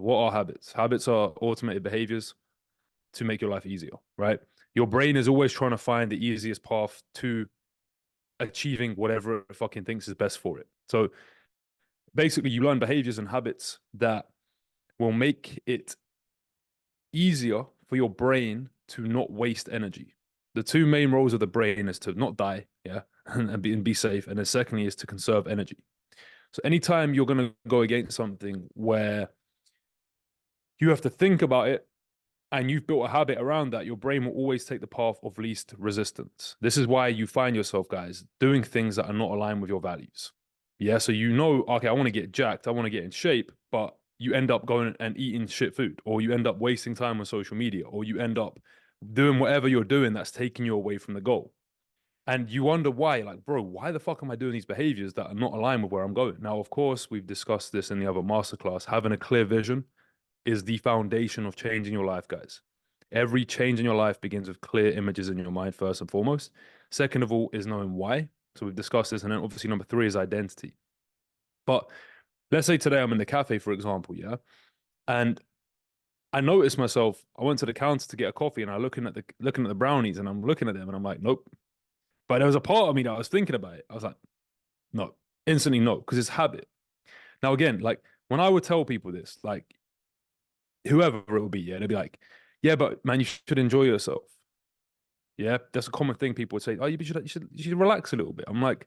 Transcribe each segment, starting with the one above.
What are habits? Habits are automated behaviors to make your life easier, right? Your brain is always trying to find the easiest path to achieving whatever it fucking thinks is best for it. So basically, you learn behaviors and habits that will make it easier for your brain to not waste energy. The two main roles of the brain is to not die, yeah, and be safe. And then secondly is to conserve energy. So anytime you're going to go against something where you have to think about it and you've built a habit around that, your brain will always take the path of least resistance. This is why you find yourself, guys, doing things that are not aligned with your values. Yeah, so you know, okay, I want to get jacked, I want to get in shape, but you end up going and eating shit food, or you end up wasting time on social media, or you end up doing whatever you're doing that's taking you away from the goal. And you wonder why, like, bro, why the fuck am I doing these behaviors that are not aligned with where I'm going? Now, of course, we've discussed this in the other masterclass. Having a clear vision is the foundation of changing your life, guys. Every change in your life begins with clear images in your mind, first and foremost. Second of all is knowing why. So we've discussed this. And then obviously number three is identity. But let's say today I'm in the cafe, for example, yeah? And I noticed myself, I went to the counter to get a coffee and I looking at the brownies and I'm looking at them and I'm like, nope. But there was a part of me that I was thinking about it. I was like, no, instantly no, because it's habit. Now, again, like when I would tell people this, like whoever it would be, yeah, they'd be like, yeah, but man, you should enjoy yourself. Yeah, that's a common thing people would say. Oh, you should relax a little bit. I'm like,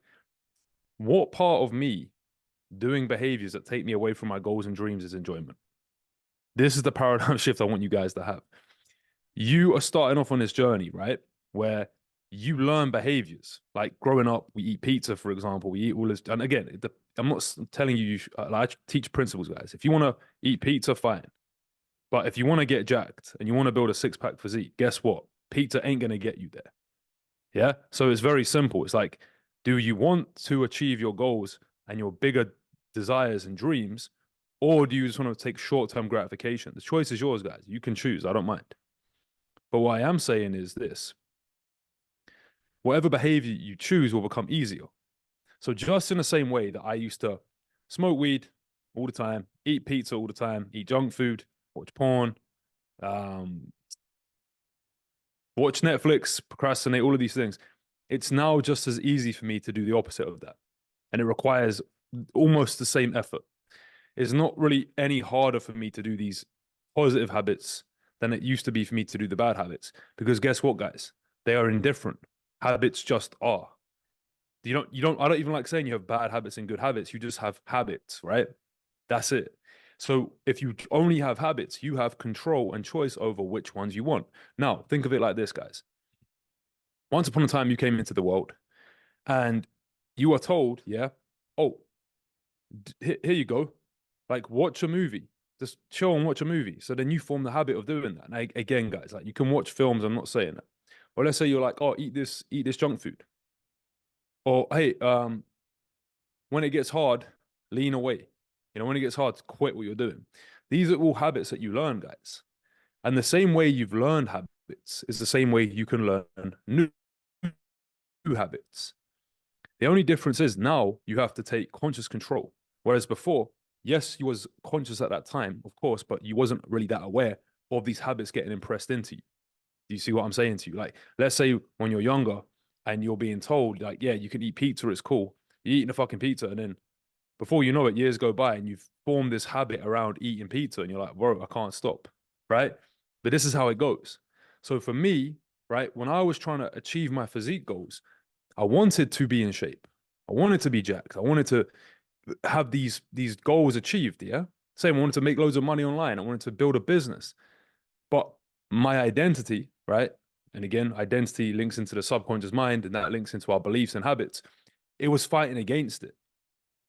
what part of me doing behaviors that take me away from my goals and dreams is enjoyment? This is the paradigm shift I want you guys to have. You are starting off on this journey, right? Where you learn behaviors. Like growing up, we eat pizza, for example. We eat all this. And again, I'm not telling you, like, I teach principles, guys. If you want to eat pizza, fine. But if you want to get jacked and you want to build a six-pack physique, guess what? Pizza ain't going to get you there. Yeah. So it's very simple. It's like, do you want to achieve your goals and your bigger desires and dreams, or do you just want to take short-term gratification? The choice is yours, guys. You can choose. I don't mind. But what I am saying is this: whatever behavior you choose will become easier. So just in the same way that I used to smoke weed all the time, eat pizza all the time, eat junk food, watch porn, um, watch Netflix, procrastinate, all of these things. It's now just as easy for me to do the opposite of that. And it requires almost the same effort. It's not really any harder for me to do these positive habits than it used to be for me to do the bad habits. Because guess what, guys? They are indifferent. Habits just are. I don't even like saying you have bad habits and good habits. You just have habits, right? That's it. So if you only have habits, you have control and choice over which ones you want. Now, think of it like this, guys. Once upon a time, you came into the world and you are told, yeah, oh, here you go. Like, watch a movie. Just chill and watch a movie. So then you form the habit of doing that. And again, guys, like you can watch films. I'm not saying that. Or let's say you're like, oh, eat this junk food. Or hey, when it gets hard, lean away. When it gets hard, quit what you're doing. These are all habits that you learn, guys. And the same way you've learned habits is the same way you can learn new habits. The only difference is now you have to take conscious control. Whereas before, yes, you was conscious at that time, of course, but you wasn't really that aware of these habits getting impressed into you. Do you see what I'm saying to you? Like, let's say when you're younger and you're being told, like, yeah, you can eat pizza, it's cool. You're eating a fucking pizza, and then before you know it, years go by and you've formed this habit around eating pizza, and you're like, bro, I can't stop, right? But this is how it goes. So for me, right, when I was trying to achieve my physique goals, I wanted to be in shape. I wanted to be jacked. I wanted to have these goals achieved, yeah? Same, I wanted to make loads of money online. I wanted to build a business. But my identity, right? And again, identity links into the subconscious mind, and that links into our beliefs and habits. It was fighting against it,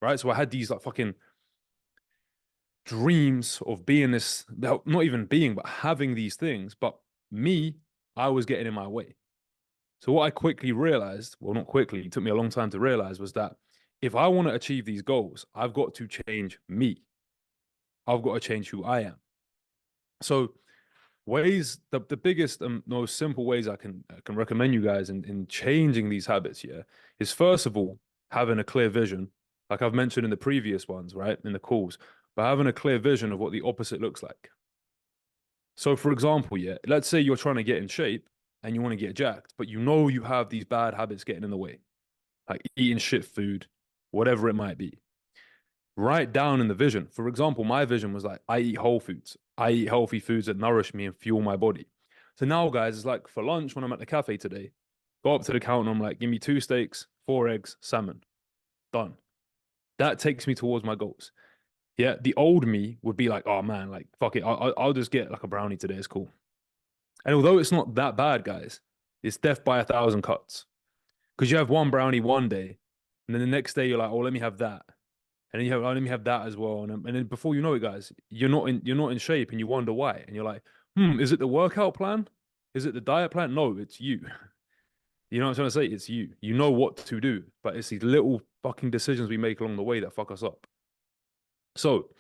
right? So I had these like fucking dreams of being this, not even being, but having these things. But me, I was getting in my way. So what I quickly realized, well, not quickly, it took me a long time to realize, was that if I want to achieve these goals, I've got to change me. I've got to change who I am. So the biggest and most simple ways I can recommend you guys in changing these habits here is, first of all, having a clear vision. Like I've mentioned in the previous ones, right? In the calls, but having a clear vision of what the opposite looks like. So, for example, yeah, let's say you're trying to get in shape and you want to get jacked, but you know you have these bad habits getting in the way, like eating shit food, whatever it might be. Write down in the vision. For example, my vision was like, I eat whole foods. I eat healthy foods that nourish me and fuel my body. So now, guys, it's like for lunch when I'm at the cafe today, go up to the counter, I'm like, give me 2 steaks, 4 eggs, salmon. Done. That takes me towards my goals. Yeah, the old me would be like, oh man, like fuck it, I'll just get like a brownie today. It's cool. And although it's not that bad, guys, it's death by 1,000 cuts. Because you have one brownie one day, and then the next day you're like, oh, let me have that, and then you have, oh, let me have that as well, and then before you know it, guys, you're not in shape, and you wonder why, and you're like, is it the workout plan? Is it the diet plan? No, it's you. You know what I'm trying to say? It's you. You know what to do, but it's these little fucking decisions we make along the way that fuck us up. So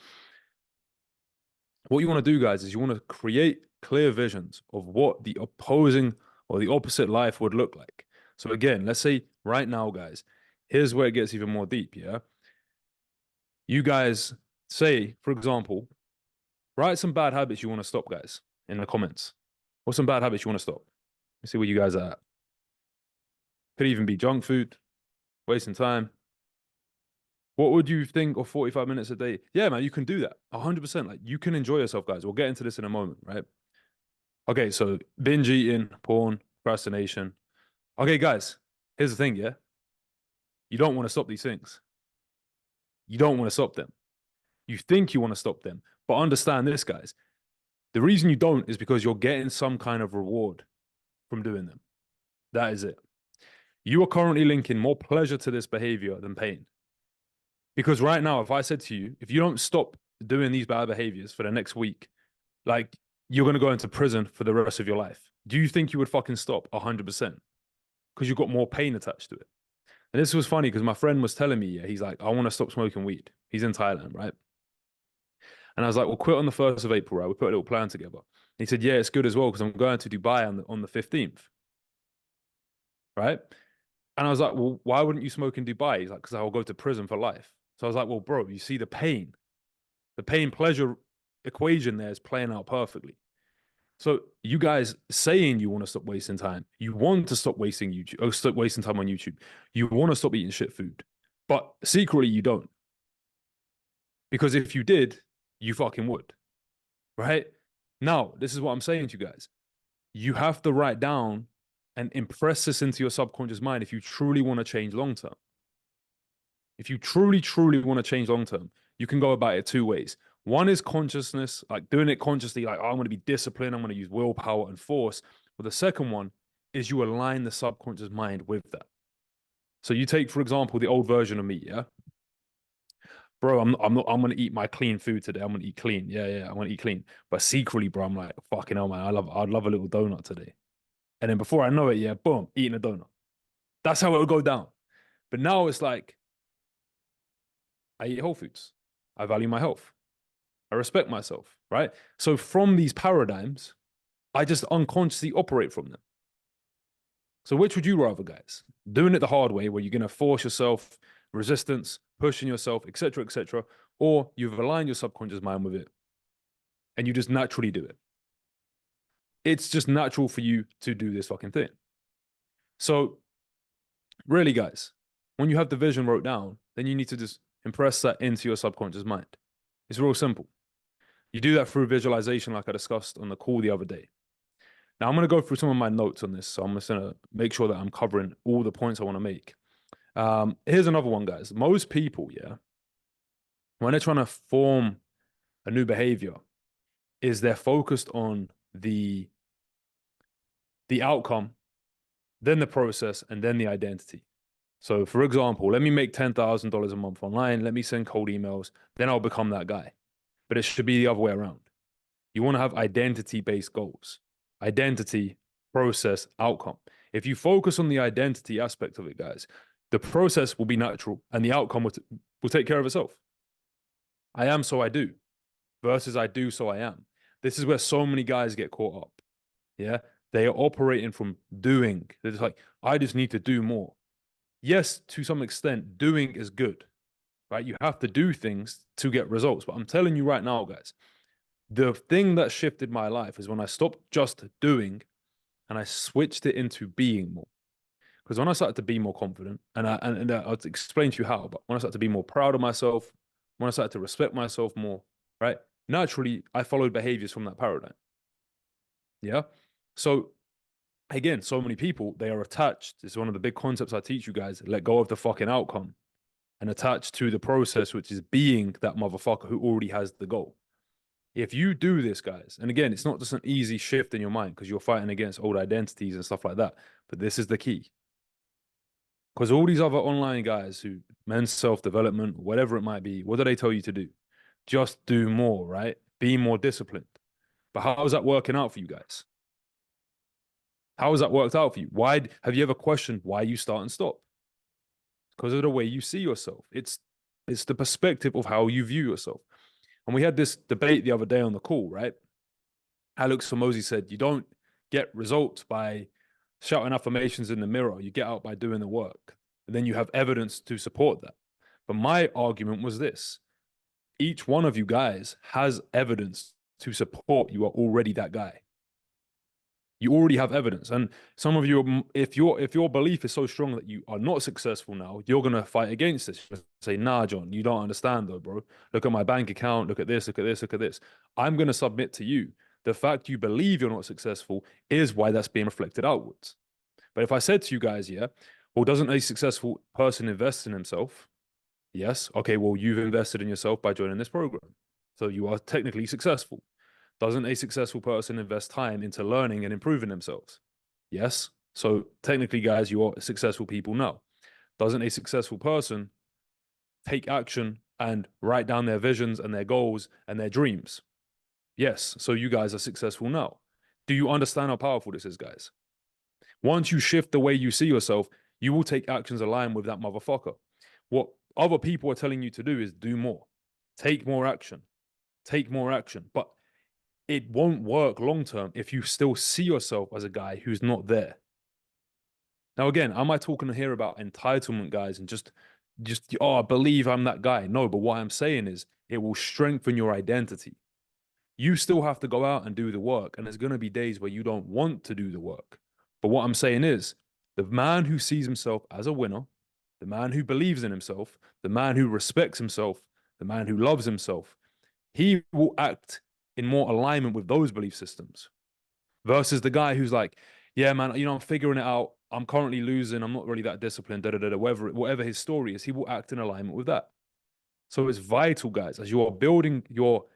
what you want to do, guys, is you want to create clear visions of what the opposing or the opposite life would look like. So again, let's say right now, guys, here's where it gets even more deep. Yeah. You guys say, for example, write some bad habits you want to stop, guys, in the comments. What's some bad habits you want to stop? Let's see where you guys are at. Could even be junk food, wasting time. What would you think of 45 minutes a day? Yeah, man, you can do that. 100%. Like, you can enjoy yourself, guys. We'll get into this in a moment, right? Okay, so binge eating, porn, procrastination. Okay, guys, here's the thing, yeah? You don't want to stop these things. You don't want to stop them. You think you want to stop them, but understand this, guys. The reason you don't is because you're getting some kind of reward from doing them. That is it. You are currently linking more pleasure to this behavior than pain. Because right now, if I said to you, if you don't stop doing these bad behaviors for the next week, like you're going to go into prison for the rest of your life. Do you think you would fucking stop 100%? Because you've got more pain attached to it. And this was funny because my friend was telling me, yeah, he's like, I want to stop smoking weed. He's in Thailand, right? And I was like, well, quit on the 1st of April, right? We put a little plan together. And he said, yeah, it's good as well because I'm going to Dubai on the 15th, right? And I was like, well, why wouldn't you smoke in Dubai? He's like, because I'll go to prison for life. So I was like, well, bro, you see the pain pleasure equation there is playing out perfectly. So you guys saying you want to stop wasting time, you want to stop wasting YouTube or stop wasting time on YouTube. You want to stop eating shit food, but secretly you don't. Because if you did, you fucking would, right? Now, this is what I'm saying to you guys. You have to write down and impress this into your subconscious mind if you truly want to change long term. If you truly, truly want to change long term, you can go about it 2 ways. One is consciousness, like doing it consciously, like, oh, I'm going to be disciplined, I'm going to use willpower and force. But the second one is you align the subconscious mind with that. So you take, for example, the old version of me, yeah? Bro, I'm gonna eat my clean food today. I'm gonna eat clean. Yeah, yeah, I'm gonna eat clean. But secretly, bro, I'm like, fucking hell, man, I'd love a little donut today. And then before I know it, yeah, boom, eating a donut. That's how it would go down. But now it's like, I eat whole foods. I value my health. I respect myself, right? So from these paradigms, I just unconsciously operate from them. So which would you rather, guys? Doing it the hard way, where you're going to force yourself, resistance, pushing yourself, etc., or you've aligned your subconscious mind with it, and you just naturally do it. It's just natural for you to do this fucking thing. So really, guys, when you have the vision wrote down, then you need to just impress that into your subconscious mind. It's real simple. You do that through visualization, like I discussed on the call the other day. Now, I'm going to go through some of my notes on this. So I'm just going to make sure that I'm covering all the points I want to make. Here's another one, guys. Most people, yeah, when they're trying to form a new behavior, is they're focused on the outcome, then the process, and then the identity. So, for example, let me make $10,000 a month online. Let me send cold emails. Then I'll become that guy. But it should be the other way around. You want to have identity-based goals. Identity, process, outcome. If you focus on the identity aspect of it, guys, the process will be natural and the outcome will take care of itself. I am, so I do, versus I do, so I am. This is where so many guys get caught up. Yeah. They are operating from doing. They're just like, I just need to do more. Yes, to some extent, doing is good, right? You have to do things to get results. But I'm telling you right now, guys, the thing that shifted my life is when I stopped just doing and I switched it into being more. Because when I started to be more confident, and I'll explain to you how, but when I started to be more proud of myself, when I started to respect myself more, right? Naturally, I followed behaviors from that paradigm. Yeah. So again, so many people, they are attached. It's one of the big concepts I teach you guys. Let go of the fucking outcome and attach to the process, which is being that motherfucker who already has the goal. If you do this, guys, and again, it's not just an easy shift in your mind because you're fighting against old identities and stuff like that, but this is the key. Because all these other online guys who men's self-development, whatever it might be, what do they tell you to do? Just do more, right? Be more disciplined. But how is that working out for you guys? How has that worked out for you? Why have you ever questioned why you start and stop? Because of the way you see yourself. It's the perspective of how you view yourself. And we had this debate the other day on the call, right? Alex Hormozy said, you don't get results by shouting affirmations in the mirror. You get out by doing the work. And then you have evidence to support that. But my argument was this. Each one of you guys has evidence to support you are already that guy. You already have evidence. And some of you, if your belief is so strong that you are not successful now, you're gonna fight against this. You're gonna say, nah, John, you don't understand though, bro. Look at my bank account, look at this, look at this, look at this. I'm gonna submit to you. The fact you believe you're not successful is why that's being reflected outwards. But if I said to you guys, yeah, well, doesn't a successful person invest in himself? Yes. Okay, well, you've invested in yourself by joining this program. So you are technically successful. Doesn't a successful person invest time into learning and improving themselves? Yes. So technically, guys, you are successful people now. Doesn't a successful person take action and write down their visions and their goals and their dreams? Yes. So you guys are successful now. Do you understand how powerful this is, guys? Once you shift the way you see yourself, you will take actions aligned with that motherfucker. What other people are telling you to do is do more, take more action, take more action. But it won't work long term if you still see yourself as a guy who's not there. Now, again, am I talking here about entitlement, guys, and just oh, I believe I'm that guy? No, but what I'm saying is it will strengthen your identity. You still have to go out and do the work, and there's going to be days where you don't want to do the work. But what I'm saying is the man who sees himself as a winner, the man who believes in himself, the man who respects himself, the man who loves himself, he will act in more alignment with those belief systems versus the guy who's like, yeah, man, I'm figuring it out. I'm currently losing. I'm not really that disciplined, whatever his story is, he will act in alignment with that. So it's vital, guys, as you're building your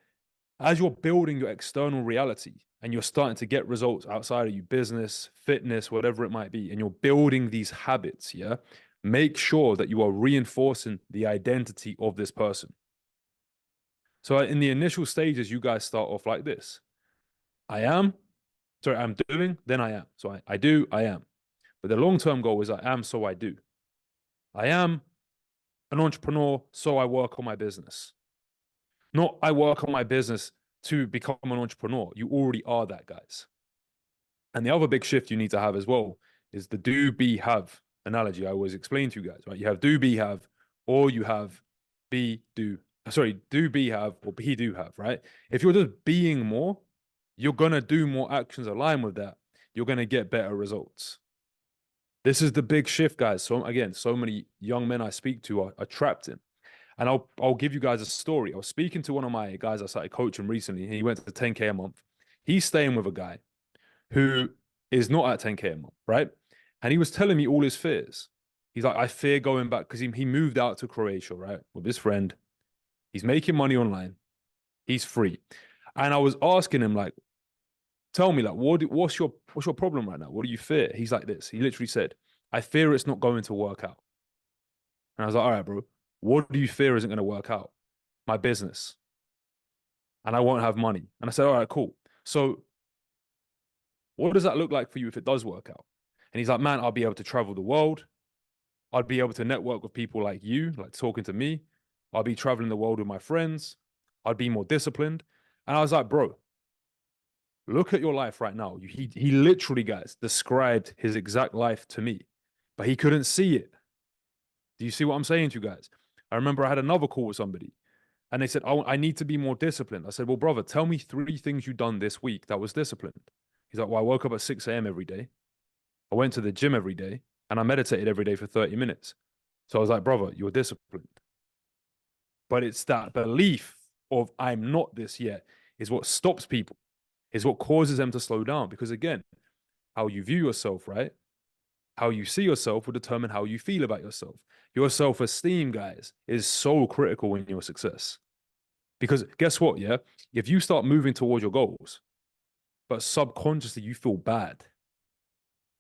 external reality and you're starting to get results outside of you, business, fitness, whatever it might be, and you're building these habits, yeah, make sure that you are reinforcing the identity of this person. So in the initial stages, you guys start off like this. I'm doing, then I am. So I do, I am. But the long-term goal is I am, so I do. I am an entrepreneur, so I work on my business. Not I work on my business to become an entrepreneur. You already are that, guys. And the other big shift you need to have as well is the do, be, have analogy I always explain to you guys, right? You have do, be, have, or you have be, do. Sorry, do, be, have, or be, do, have, right? If you're just being more, you're going to do more actions aligned with that. You're going to get better results. This is the big shift, guys. So again, so many young men I speak to are trapped in. And I'll give you guys a story. I was speaking to one of my guys I started coaching recently. He went to 10K a month. He's staying with a guy who is not at 10K a month, right? And he was telling me all his fears. He's like, I fear going back because he moved out to Croatia, right? With his friend. He's making money online. He's free. And I was asking him, like, tell me, like, what's your problem right now? What do you fear? He's like this. He literally said, I fear it's not going to work out. And I was like, all right, bro, what do you fear isn't going to work out? My business. And I won't have money. And I said, all right, cool. So what does that look like for you if it does work out? And he's like, man, I'll be able to travel the world. I'd be able to network with people like you, like talking to me. I'll be traveling the world with my friends. I'd be more disciplined. And I was like, bro, look at your life right now. He literally, guys, described his exact life to me, but he couldn't see it. Do you see what I'm saying to you guys? I remember I had another call with somebody and they said, oh, I need to be more disciplined. I said, well, brother, tell me 3 things you've done this week that was disciplined. He's like, well, I woke up at 6 a.m. every day. I went to the gym every day and I meditated every day for 30 minutes. So I was like, brother, you're disciplined. But it's that belief of I'm not this yet is what stops people, is what causes them to slow down. Because again, how you view yourself, right? How you see yourself will determine how you feel about yourself. Your self-esteem, guys, is so critical in your success. Because guess what? Yeah. If you start moving towards your goals, but subconsciously you feel bad,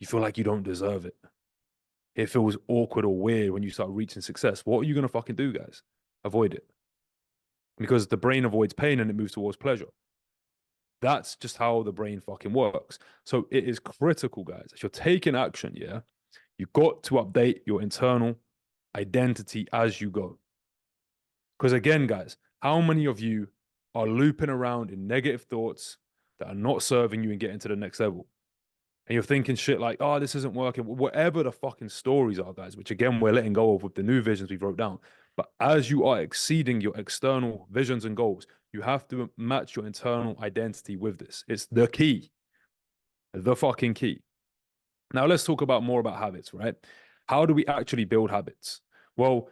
you feel like you don't deserve it. It feels awkward or weird when you start reaching success. What are you going to fucking do, guys? Avoid it. Because the brain avoids pain and it moves towards pleasure. That's just how the brain fucking works. So it is critical, guys. If you're taking action, yeah, you've got to update your internal identity as you go. Because again, guys, how many of you are looping around in negative thoughts that are not serving you and getting to the next level? And you're thinking shit like, oh, this isn't working. Whatever the fucking stories are, guys, which again, we're letting go of with the new visions we've wrote down. But as you are exceeding your external visions and goals, you have to match your internal identity with this. It's the key, the fucking key. Now let's talk about more about habits, right? How do we actually build habits? Well,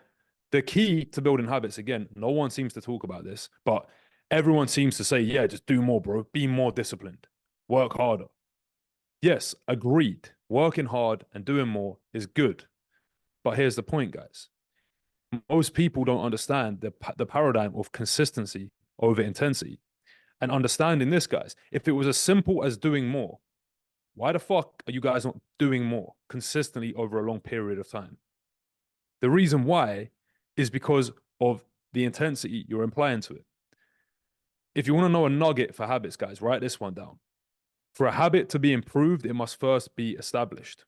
the key to building habits, again, no one seems to talk about this, but everyone seems to say, yeah, just do more, bro. Be more disciplined. Work harder. Yes, agreed. Working hard and doing more is good. But here's the point, guys. Most people don't understand the paradigm of consistency over intensity. And understanding this, guys, if it was as simple as doing more, why the fuck are you guys not doing more consistently over a long period of time? The reason why is because of the intensity you're implying to it. If you want to know a nugget for habits, guys, write this one down. For a habit to be improved, it must first be established.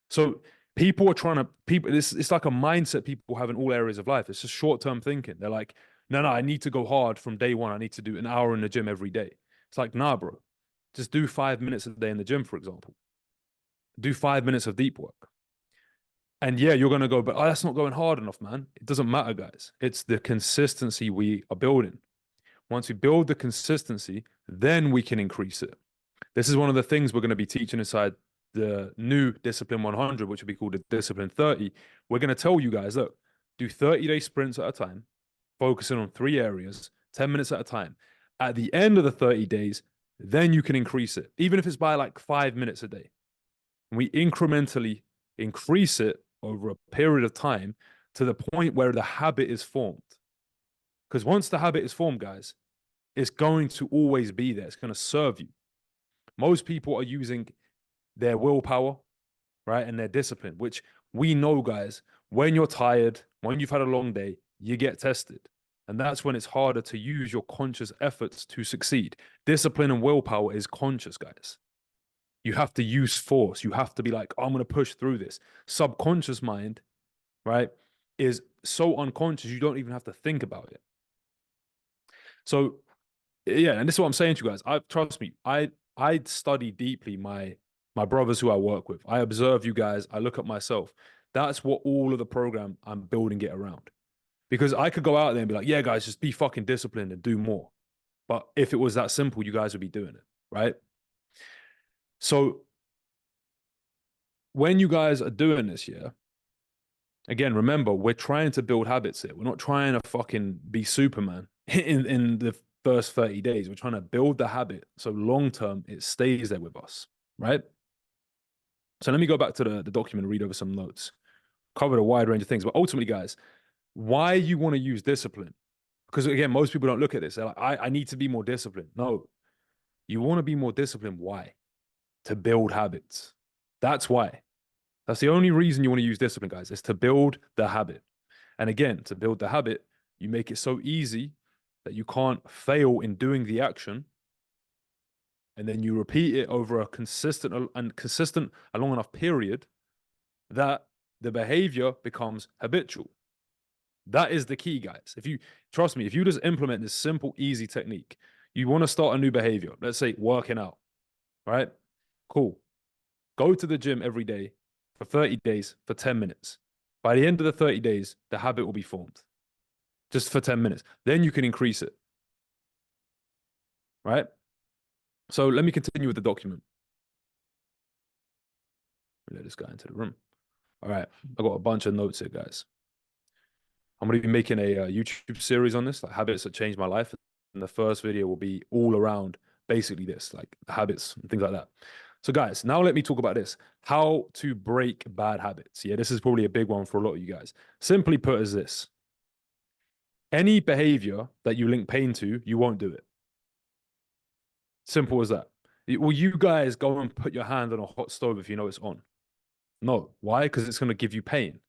So people are trying to it's like a mindset people have in all areas of life. It's just short-term thinking. They're like, no, I need to go hard from day one. I need to do an hour in the gym every day. It's like, nah, bro. Just do 5 minutes a day in the gym, for example. Do 5 minutes of deep work. And yeah, you're going to go, but that's not going hard enough, man. It doesn't matter, guys. It's the consistency we are building. Once we build the consistency, then we can increase it. This is one of the things we're going to be teaching inside the new Discipline 100, which will be called the Discipline 30. We're going to tell you guys, look, do 30-day sprints at a time, focusing on 3 areas, 10 minutes at a time. At the end of the 30 days, then you can increase it, even if it's by like 5 minutes a day. And we incrementally increase it over a period of time to the point where the habit is formed. Because once the habit is formed, guys, it's going to always be there. It's going to serve you. Most people are using their willpower, right, and their discipline, which we know, guys, when you're tired, when you've had a long day, you get tested. And that's when it's harder to use your conscious efforts to succeed. Discipline and willpower is conscious, guys. You have to use force. You have to be like, oh, I'm going to push through this. Subconscious mind, right, is so unconscious, you don't even have to think about it. So, yeah, and this is what I'm saying to you guys. Trust me, I study deeply my brothers who I work with. I observe you guys. I look at myself. That's what all of the program I'm building it around. Because I could go out there and be like, yeah, guys, just be fucking disciplined and do more. But if it was that simple, you guys would be doing it, right? So when you guys are doing this, yeah, again, remember, we're trying to build habits here. We're not trying to fucking be Superman in the first 30 days. We're trying to build the habit so long term it stays there with us, right? So let me go back to the document and read over some notes. Covered a wide range of things. But ultimately, guys, why you want to use discipline? Because again, most people don't look at this. They're like, I need to be more disciplined. No, you want to be more disciplined. Why? To build habits. That's why. That's the only reason you want to use discipline, guys, is to build the habit. And again, to build the habit, you make it so easy that you can't fail in doing the action. And then you repeat it over a consistent a long enough period that the behavior becomes habitual. That is the key, guys. If you trust me, if you just implement this simple, easy technique, you want to start a new behavior. Let's say working out, right? Cool. Go to the gym every day for 30 days for 10 minutes. By the end of the 30 days, the habit will be formed just for 10 minutes. Then you can increase it, right? So let me continue with the document. Let this guy into the room. All right. I got a bunch of notes here, guys. I'm going to be making a YouTube series on this, like habits that changed my life. And the first video will be all around basically this, like habits and things like that. So guys, now let me talk about this. How to break bad habits. Yeah, this is probably a big one for a lot of you guys. Simply put as this. Any behavior that you link pain to, you won't do it. Simple as that. Will you guys go and put your hand on a hot stove if you know it's on? No. Why? Because it's going to give you pain.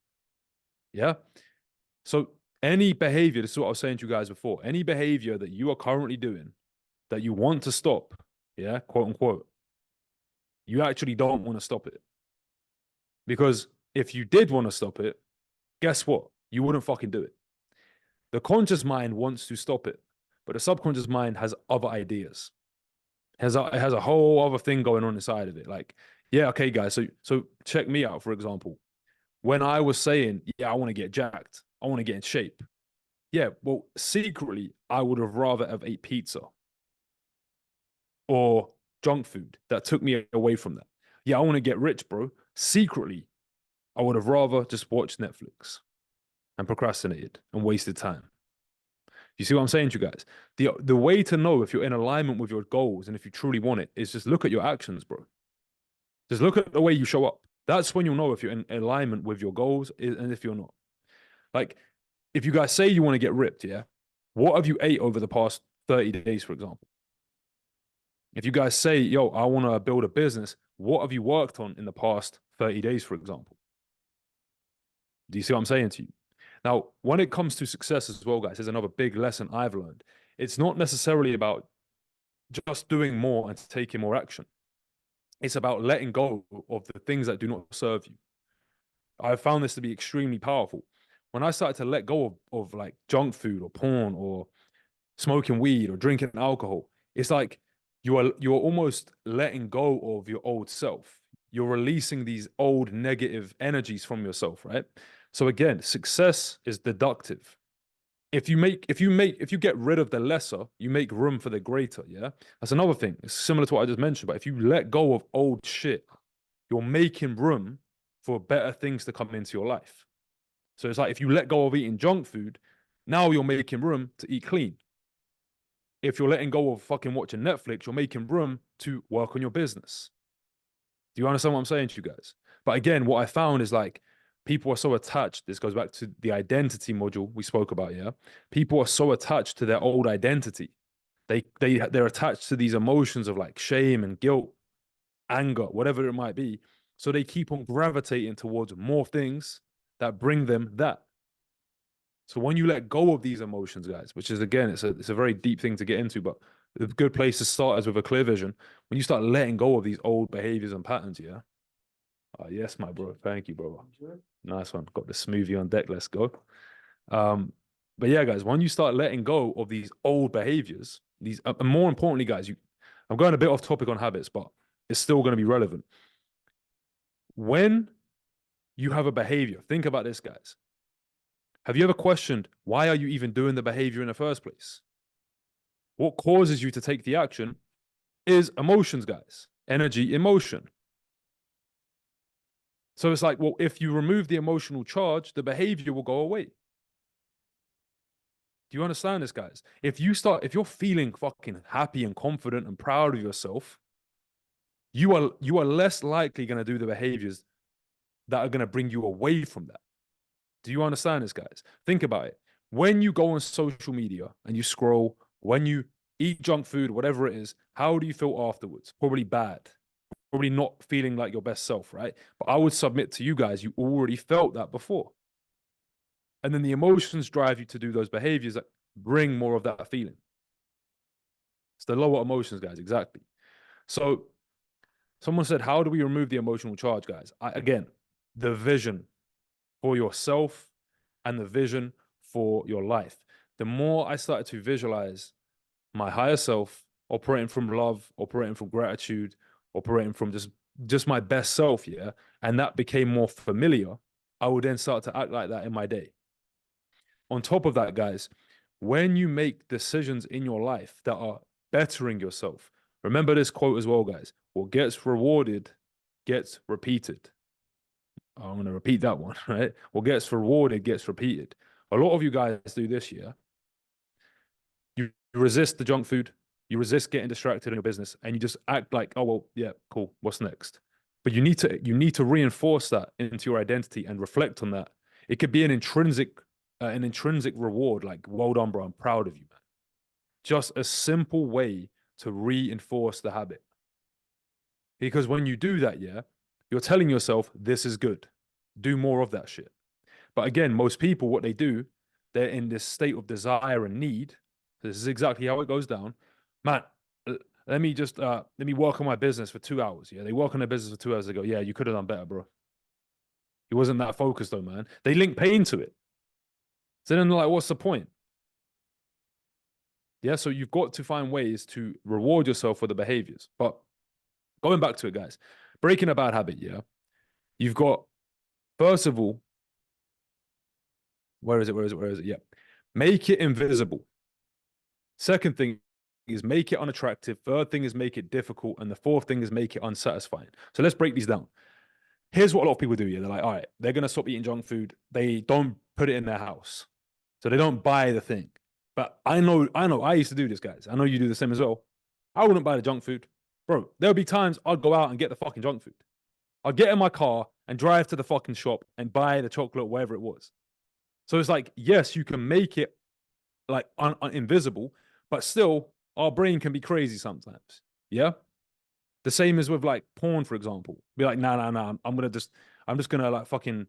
Yeah. So any behavior, this is what I was saying to you guys before, any behavior that you are currently doing that you want to stop, yeah, quote unquote, you actually don't want to stop it. Because if you did want to stop it, guess what? You wouldn't fucking do it. The conscious mind wants to stop it, but the subconscious mind has other ideas. It has a whole other thing going on inside of it. Like, yeah, okay, guys. So check me out, for example. When I was saying, yeah, I want to get jacked, I want to get in shape. Yeah, well, secretly, I would have rather have ate pizza or junk food that took me away from that. Yeah, I want to get rich, bro. Secretly, I would have rather just watched Netflix and procrastinated and wasted time. You see what I'm saying to you guys? The way to know if you're in alignment with your goals and if you truly want it is just look at your actions, bro. Just look at the way you show up. That's when you'll know if you're in alignment with your goals and if you're not. Like, if you guys say you want to get ripped, yeah, what have you ate over the past 30 days, for example? If you guys say, yo, I want to build a business, what have you worked on in the past 30 days, for example? Do you see what I'm saying to you? Now, when it comes to success as well, guys, there's another big lesson I've learned. It's not necessarily about just doing more and taking more action. It's about letting go of the things that do not serve you. I found this to be extremely powerful. When I started to let go of like junk food or porn or smoking weed or drinking alcohol, it's like you're almost letting go of your old self. You're releasing these old negative energies from yourself, right? So again, success is deductive. If you get rid of the lesser, you make room for the greater, yeah? That's another thing. It's similar to what I just mentioned, but if you let go of old shit, you're making room for better things to come into your life. So it's like if you let go of eating junk food, now you're making room to eat clean. If you're letting go of fucking watching Netflix, you're making room to work on your business. Do you understand what I'm saying to you guys? But again, what I found is like people are so attached. This goes back to the identity module we spoke about, yeah? People are so attached to their old identity. They're attached to these emotions of like shame and guilt, anger, whatever it might be. So they keep on gravitating towards more things that bring them that. So when you let go of these emotions, guys, which is again, it's a very deep thing to get into, but a good place to start is with a clear vision. When you start letting go of these old behaviors and patterns, yeah. Yes, my bro. Thank you, bro. Nice one. Got the smoothie on deck. Let's go. But yeah, guys, when you start letting go of these old behaviors, and more importantly, guys, I'm going a bit off topic on habits, but it's still going to be relevant. When you have a behavior, think about this, guys. Have you ever questioned why are you even doing the behavior in the first place? What causes you to take the action is emotions, guys. Energy, emotion. So it's like, well, if you remove the emotional charge, the behavior will go away. Do you understand this, guys? If you're feeling fucking happy and confident and proud of yourself, you are less likely going to do the behaviors that are going to bring you away from that. Do you understand this, guys? Think about it. When you go on social media and you scroll, when you eat junk food, whatever it is, how do you feel afterwards? Probably bad. Probably not feeling like your best self, right? But I would submit to you guys, you already felt that before. And then the emotions drive you to do those behaviors that bring more of that feeling. It's the lower emotions, guys, exactly. So someone said, how do we remove the emotional charge, guys? Again, the vision for yourself and the vision for your life. The more I started to visualize my higher self operating from love, operating from gratitude, operating from just my best self, yeah, and that became more familiar, I will then start to act like that in my day. On top of that, guys, when you make decisions in your life that are bettering yourself, remember this quote as well, guys. What gets rewarded gets repeated. I'm going to repeat that one, right? What gets rewarded gets repeated. A lot of you guys do this year. You resist the junk food, you resist getting distracted in your business, and you just act like, oh well, yeah, cool. What's next? But you need to reinforce that into your identity and reflect on that. It could be an intrinsic reward, like, well done, bro. I'm proud of you, man. Just a simple way to reinforce the habit. Because when you do that, yeah, you're telling yourself, this is good. Do more of that shit. But again, most people, what they do, they're in this state of desire and need. This is exactly how it goes down. Man, let me work on my business for 2 hours. Yeah, they work on their business for 2 hours. They go, yeah, you could have done better, bro. He wasn't that focused though, man. They link pain to it. So then, like, what's the point? Yeah, so you've got to find ways to reward yourself for the behaviors. But going back to it, guys, breaking a bad habit, yeah, you've got, first of all, where is it? Where is it? Where is it? Yeah. Make it invisible. Second thing is make it unattractive. Third thing is make it difficult. And the fourth thing is make it unsatisfying. So let's break these down. Here's what a lot of people do. Yeah, they're like, all right, they're going to stop eating junk food. They don't put it in their house. So they don't buy the thing. But I know, I used to do this, guys. I know you do the same as well. I wouldn't buy the junk food. Bro, there'll be times I'd go out and get the fucking junk food. I'd get in my car and drive to the fucking shop and buy the chocolate, whatever it was. So it's like, yes, you can make it like invisible, but still our brain can be crazy sometimes. Yeah. The same as with like porn, for example. Be like, nah. I'm just gonna like fucking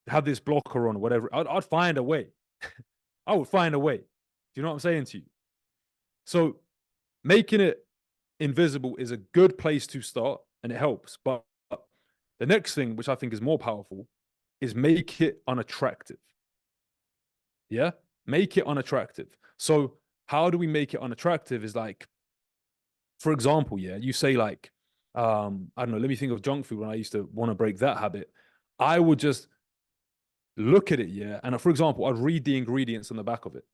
have this blocker on or whatever. I'd find a way. I would find a way. Do you know what I'm saying to you? So making it invisible is a good place to start and it helps. But the next thing, which I think is more powerful, is make it unattractive. Yeah. Make it unattractive. So how do we make it unattractive is like, for example, yeah, you say like, I don't know, let me think of junk food when I used to want to break that habit. I would just look at it, yeah, and for example, I'd read the ingredients on the back of it.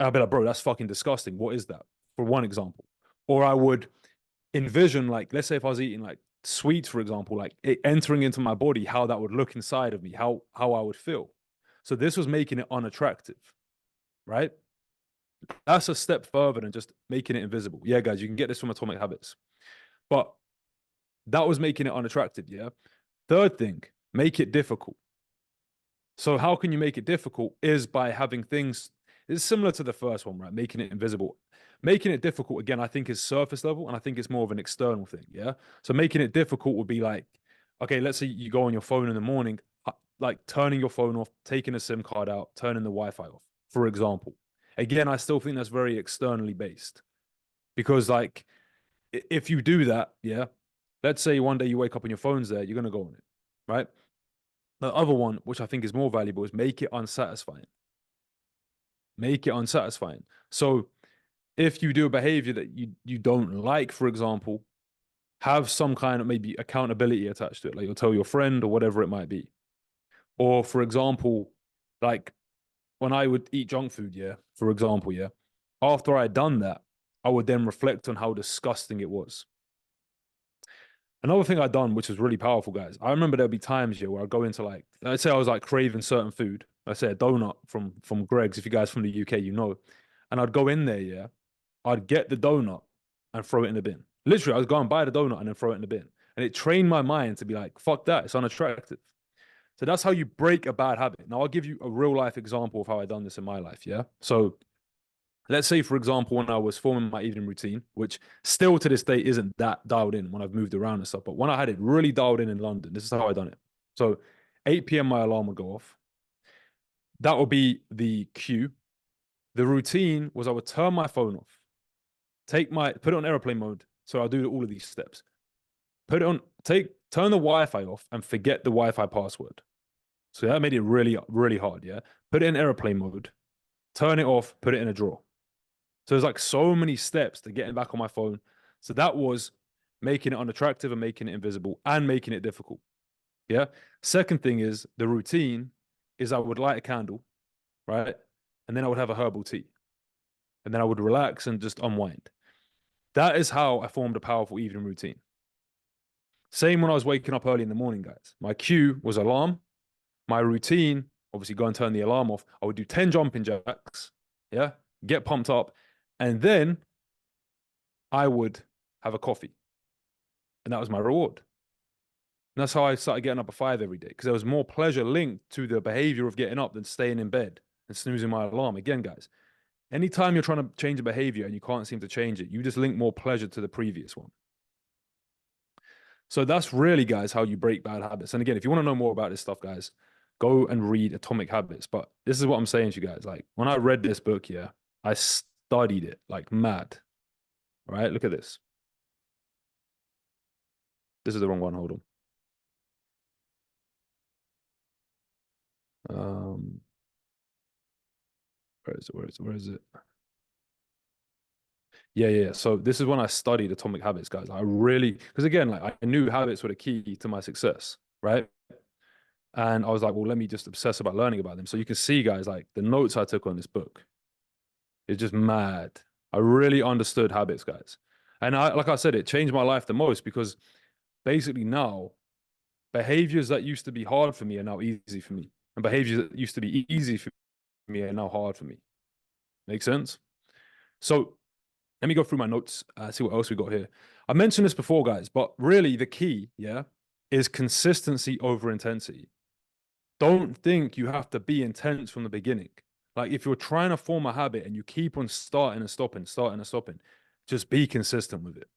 I'd be like, bro, that's fucking disgusting. What is that? For one example. Or I would envision, like, let's say if I was eating like sweets, for example, like it entering into my body, how that would look inside of me, how I would feel. So this was making it unattractive, right? That's a step further than just making it invisible. Yeah, guys, you can get this from Atomic Habits. But that was making it unattractive, yeah? Third thing, make it difficult. So how can you make it difficult is by having things, it's similar to the first one, right? Making it invisible. Making it difficult, again, I think is surface level, and I think it's more of an external thing, yeah? So making it difficult would be like, okay, let's say you go on your phone in the morning, like turning your phone off, taking a SIM card out, turning the Wi-Fi off, for example. Again, I still think that's very externally based because like if you do that, yeah, let's say one day you wake up and your phone's there, you're going to go on it, right? The other one, which I think is more valuable, is make it unsatisfying. Make it unsatisfying. So if you do a behavior that you don't like, for example, have some kind of maybe accountability attached to it. Like you'll tell your friend or whatever it might be. Or for example, like when I would eat junk food, yeah, for example, yeah, after I had done that, I would then reflect on how disgusting it was. Another thing I'd done, which was really powerful, guys. I remember there'd be times, yeah, where I'd go into like, let's say I was like craving certain food. Let's say a donut from Greg's. If you guys from the UK, you know, and I'd go in there, yeah, I'd get the donut and throw it in the bin. Literally, I was going to buy the donut and then throw it in the bin, and it trained my mind to be like, fuck that, it's unattractive. So that's how you break a bad habit. Now I'll give you a real life example of how I done this in my life. Yeah. So let's say, for example, when I was forming my evening routine, which still to this day isn't that dialed in when I've moved around and stuff, but when I had it really dialed in London, this is how I done it. So 8 p.m. my alarm would go off. That would be the cue. The routine was I would turn my phone off, put it on airplane mode. So I'll do all of these steps. Turn the Wi-Fi off and forget the Wi-Fi password. So that made it really, really hard. Yeah. Put it in airplane mode, turn it off, put it in a drawer. So there's like so many steps to getting back on my phone. So that was making it unattractive and making it invisible and making it difficult. Yeah. Second thing is the routine is I would light a candle, right? And then I would have a herbal tea. And then I would relax and just unwind. That is how I formed a powerful evening routine. Same when I was waking up early in the morning, guys. My cue was alarm. My routine, obviously, go and turn the alarm off. I would do 10 jumping jacks, yeah, get pumped up. And then I would have a coffee. And that was my reward. And that's how I started getting up at 5 every day because there was more pleasure linked to the behavior of getting up than staying in bed and snoozing my alarm. Again, guys, anytime you're trying to change a behavior and you can't seem to change it, you just link more pleasure to the previous one. So that's really, guys, how you break bad habits. And again, if you want to know more about this stuff, guys, go and read Atomic Habits. But this is what I'm saying to you guys. Like when I read this book, yeah, I studied it like mad. All right, look at this. This is the wrong one. Hold on. Um, where is it? Where is it? Where is it? Yeah, yeah, yeah. So this is when I studied Atomic Habits, guys. I really, because again, like I knew habits were the key to my success, right? And I was like, well, let me just obsess about learning about them. So you can see, guys, like the notes I took on this book is just mad. I really understood habits, guys. And like I said, it changed my life the most because basically now behaviors that used to be hard for me are now easy for me. And behaviors that used to be easy for me are now hard for me. Make sense? So let me go through my notes, see what else we got here. I mentioned this before, guys, but really the key, yeah, is consistency over intensity. Don't think you have to be intense from the beginning. Like if you're trying to form a habit and you keep on starting and stopping, just be consistent with it.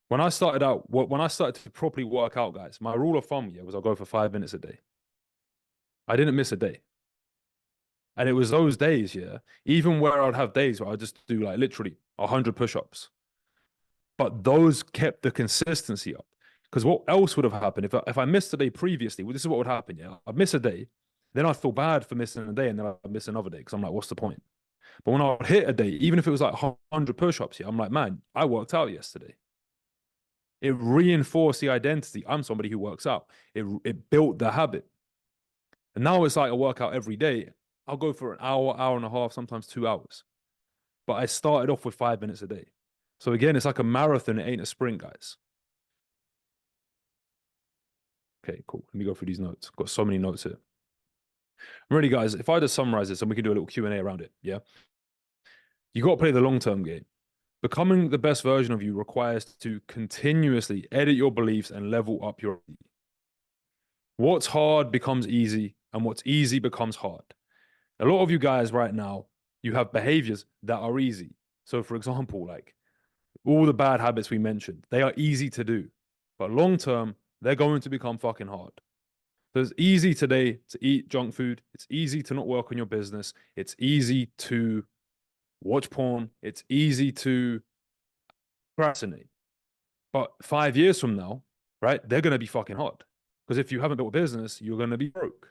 When I started out, when I started to properly work out, guys, my rule of thumb, yeah, was I'll go for 5 minutes a day. I didn't miss a day. And it was those days, yeah, even where I'd have days where I'd just do like literally 100 push-ups. But those kept the consistency up. Because what else would have happened if I missed a day previously? Well, this is what would happen. Yeah, I'd miss a day, then I'd feel bad for missing a day, and then I'd miss another day because I'm like, what's the point? But when I would hit a day, even if it was like 100 push-ups, yeah, I'm like, man, I worked out yesterday. It reinforced the identity. I'm somebody who works out. It built the habit, and now it's like a workout every day. I'll go for an hour, hour and a half, sometimes 2 hours. But I started off with 5 minutes a day. So again, it's like a marathon. It ain't a sprint, guys. Okay, cool. Let me go through these notes. Got so many notes here. Really, guys, if I just summarize this and we can do a little Q&A around it, yeah? You got to play the long-term game. Becoming the best version of you requires to continuously edit your beliefs and level up your... What's hard becomes easy, and what's easy becomes hard. A lot of you guys right now, you have behaviors that are easy. So, for example, like all the bad habits we mentioned, they are easy to do. But long-term, they're going to become fucking hard. So it's easy today to eat junk food. It's easy to not work on your business. It's easy to watch porn. It's easy to procrastinate. But 5 years from now, right, they're going to be fucking hard. Because if you haven't built a business, you're going to be broke.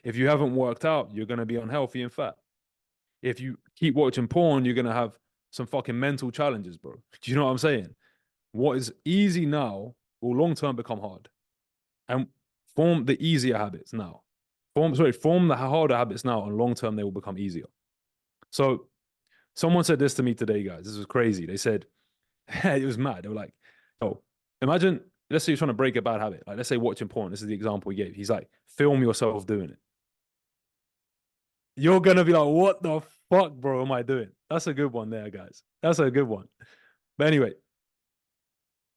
If you haven't worked out, you're going to be unhealthy and fat. If you keep watching porn, you're going to have some fucking mental challenges, bro. Do you know what I'm saying? What is easy now will long term become hard. And form the easier habits now. Form the harder habits now, and long term they will become easier. So someone said this to me today, guys. This was crazy. They said, it was mad. They were like, oh, imagine, let's say you're trying to break a bad habit. Like, let's say watching porn. This is the example he gave. He's like, film yourself doing it. You're going to be like, what the fuck, bro, am I doing? That's a good one there, guys. That's a good one. But anyway,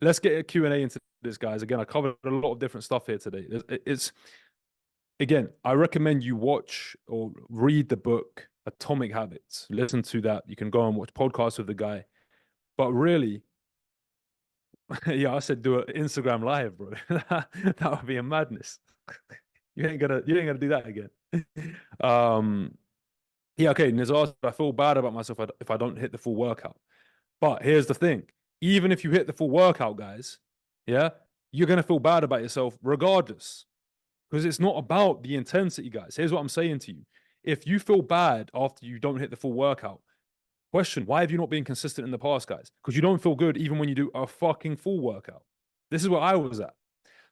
let's get a Q&A into this, guys. Again, I covered a lot of different stuff here today. It's again, I recommend you watch or read the book Atomic Habits. Listen to that. You can go and watch podcasts with the guy. But really, yeah, I said do an Instagram live, bro. That would be a madness. You ain't gonna do that again. Yeah, okay. Nizar, I feel bad about myself if I don't hit the full workout. But here's the thing: even if you hit the full workout, guys, yeah, you're gonna feel bad about yourself regardless. Because it's not about the intensity, guys. Here's what I'm saying to you. If you feel bad after you don't hit the full workout, question, why have you not been consistent in the past, guys? Because you don't feel good even when you do a fucking full workout. This is where I was at.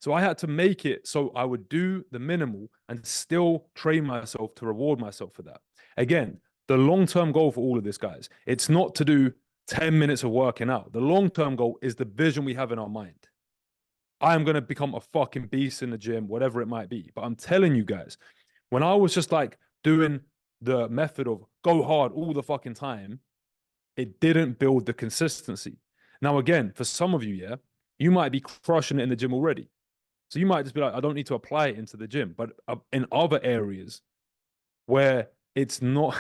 So I had to make it so I would do the minimal and still train myself to reward myself for that. Again, the long-term goal for all of this, guys, it's not to do 10 minutes of working out. The long-term goal is the vision we have in our mind. I am going to become a fucking beast in the gym, whatever it might be. But I'm telling you guys, when I was just like doing the method of go hard all the fucking time, it didn't build the consistency. Now, again, for some of you, yeah, you might be crushing it in the gym already. So you might just be like, I don't need to apply it into the gym. But in other areas where it's not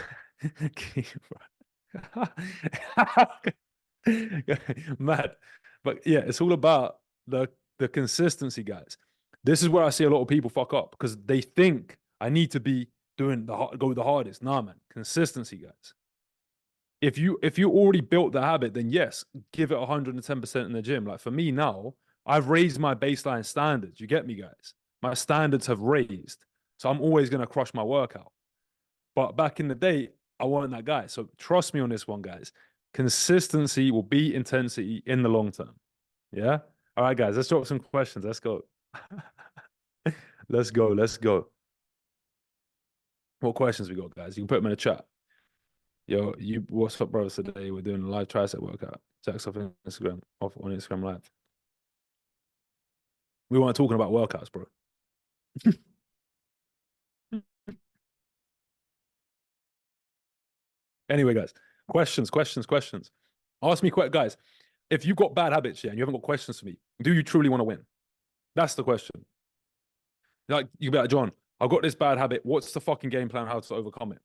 mad. But yeah, it's all about the consistency, guys. This is where I see a lot of people fuck up because they think I need to be doing go the hardest. Nah, man, consistency, guys. If you already built the habit, then yes, give it 110% in the gym. Like for me now, I've raised my baseline standards. You get me, guys? My standards have raised. So I'm always gonna crush my workout. But back in the day, I wasn't that guy. So trust me on this one, guys. Consistency will beat intensity in the long term. Yeah? All right, guys, let's drop some questions. Let's go. Let's go. Let's go. What questions we got, guys? You can put them in the chat. Yo, what's up, brothers? Today we're doing a live tricep workout. Jack's off Instagram, off on Instagram Live. We weren't talking about workouts, bro. Anyway, guys, questions. Ask me, guys. If you've got bad habits, yeah, and you haven't got questions for me, do you truly want to win? That's the question. Like, you be like, John, I've got this bad habit. What's the fucking game plan? How to overcome it?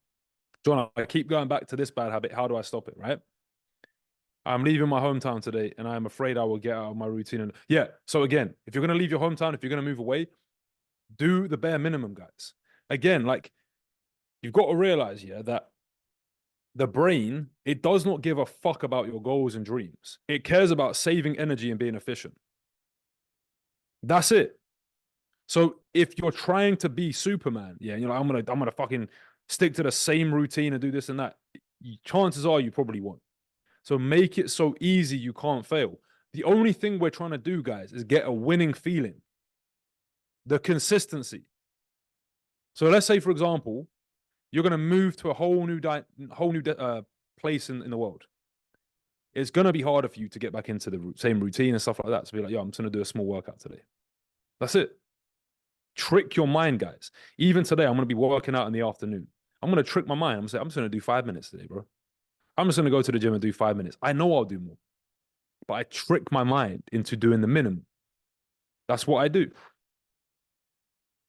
John, I keep going back to this bad habit. How do I stop it? Right? I'm leaving my hometown today, and I am afraid I will get out of my routine. And yeah, so again, if you're gonna leave your hometown, if you're gonna move away, do the bare minimum, guys. Again, like you've got to realize, yeah, that the brain, it does not give a fuck about your goals and dreams. It cares about saving energy and being efficient. That's it. So if you're trying to be Superman, yeah, you're like, I'm gonna fucking stick to the same routine and do this and that, chances are you probably won't. So make it so easy you can't fail. The only thing we're trying to do, guys, is get a winning feeling. The consistency. So let's say, for example, you're going to move to a whole new place in the world. It's going to be harder for you to get back into the same routine and stuff like that. To be like, yo, I'm just going to do a small workout today. That's it. Trick your mind, guys. Even today, I'm going to be working out in the afternoon. I'm going to trick my mind. I'm just going to do 5 minutes today, bro. I'm just going to go to the gym and do 5 minutes. I know I'll do more, but I trick my mind into doing the minimum. That's what I do.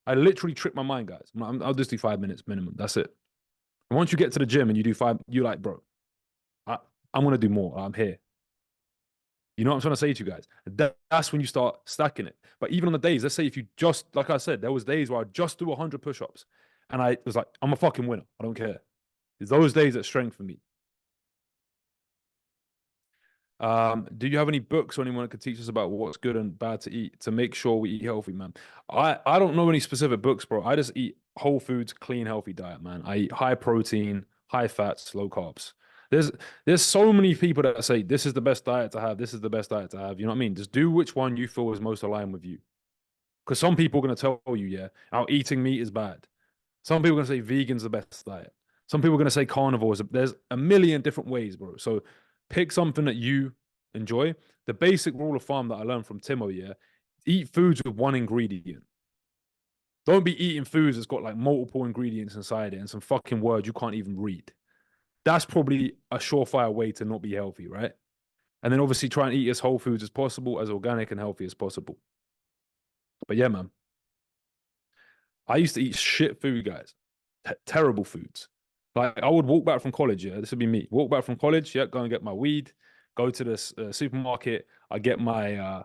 I literally trick my mind, guys. I'll just do 5 minutes minimum. That's it. And once you get to the gym and you do 5, you're like, bro, I'm going to do more. I'm here. You know what I'm trying to say to you guys? That's when you start stacking it. But even on the days, let's say if you just, like I said, there was days where I just do 100 push-ups and I was like, I'm a fucking winner. I don't care. It's those days that strengthen me. Do you have any books or anyone that could teach us about what's good and bad to eat to make sure we eat healthy, man? I don't know any specific books, bro. I just eat whole foods, clean, healthy diet, man. I eat high protein, high fats, low carbs. There's so many people that say this is the best diet to have, this is the best diet to have. You know what I mean? Just do which one you feel is most aligned with you. Because some people are going to tell you, yeah, eating meat is bad. Some people are going to say vegan's the best diet. Some people are going to say carnivores. There's a million different ways, bro. So pick something that you enjoy. The basic rule of thumb that I learned from Timo, yeah, eat foods with one ingredient. Don't be eating foods that's got like multiple ingredients inside it and some fucking words you can't even read. That's probably a surefire way to not be healthy, right? And then obviously try and eat as whole foods as possible, as organic and healthy as possible. But yeah, man. I used to eat shit food, guys. Terrible foods. Like I would walk back from college, yeah. This would be me. Walk back from college, yeah, go and get my weed, go to the supermarket, I get my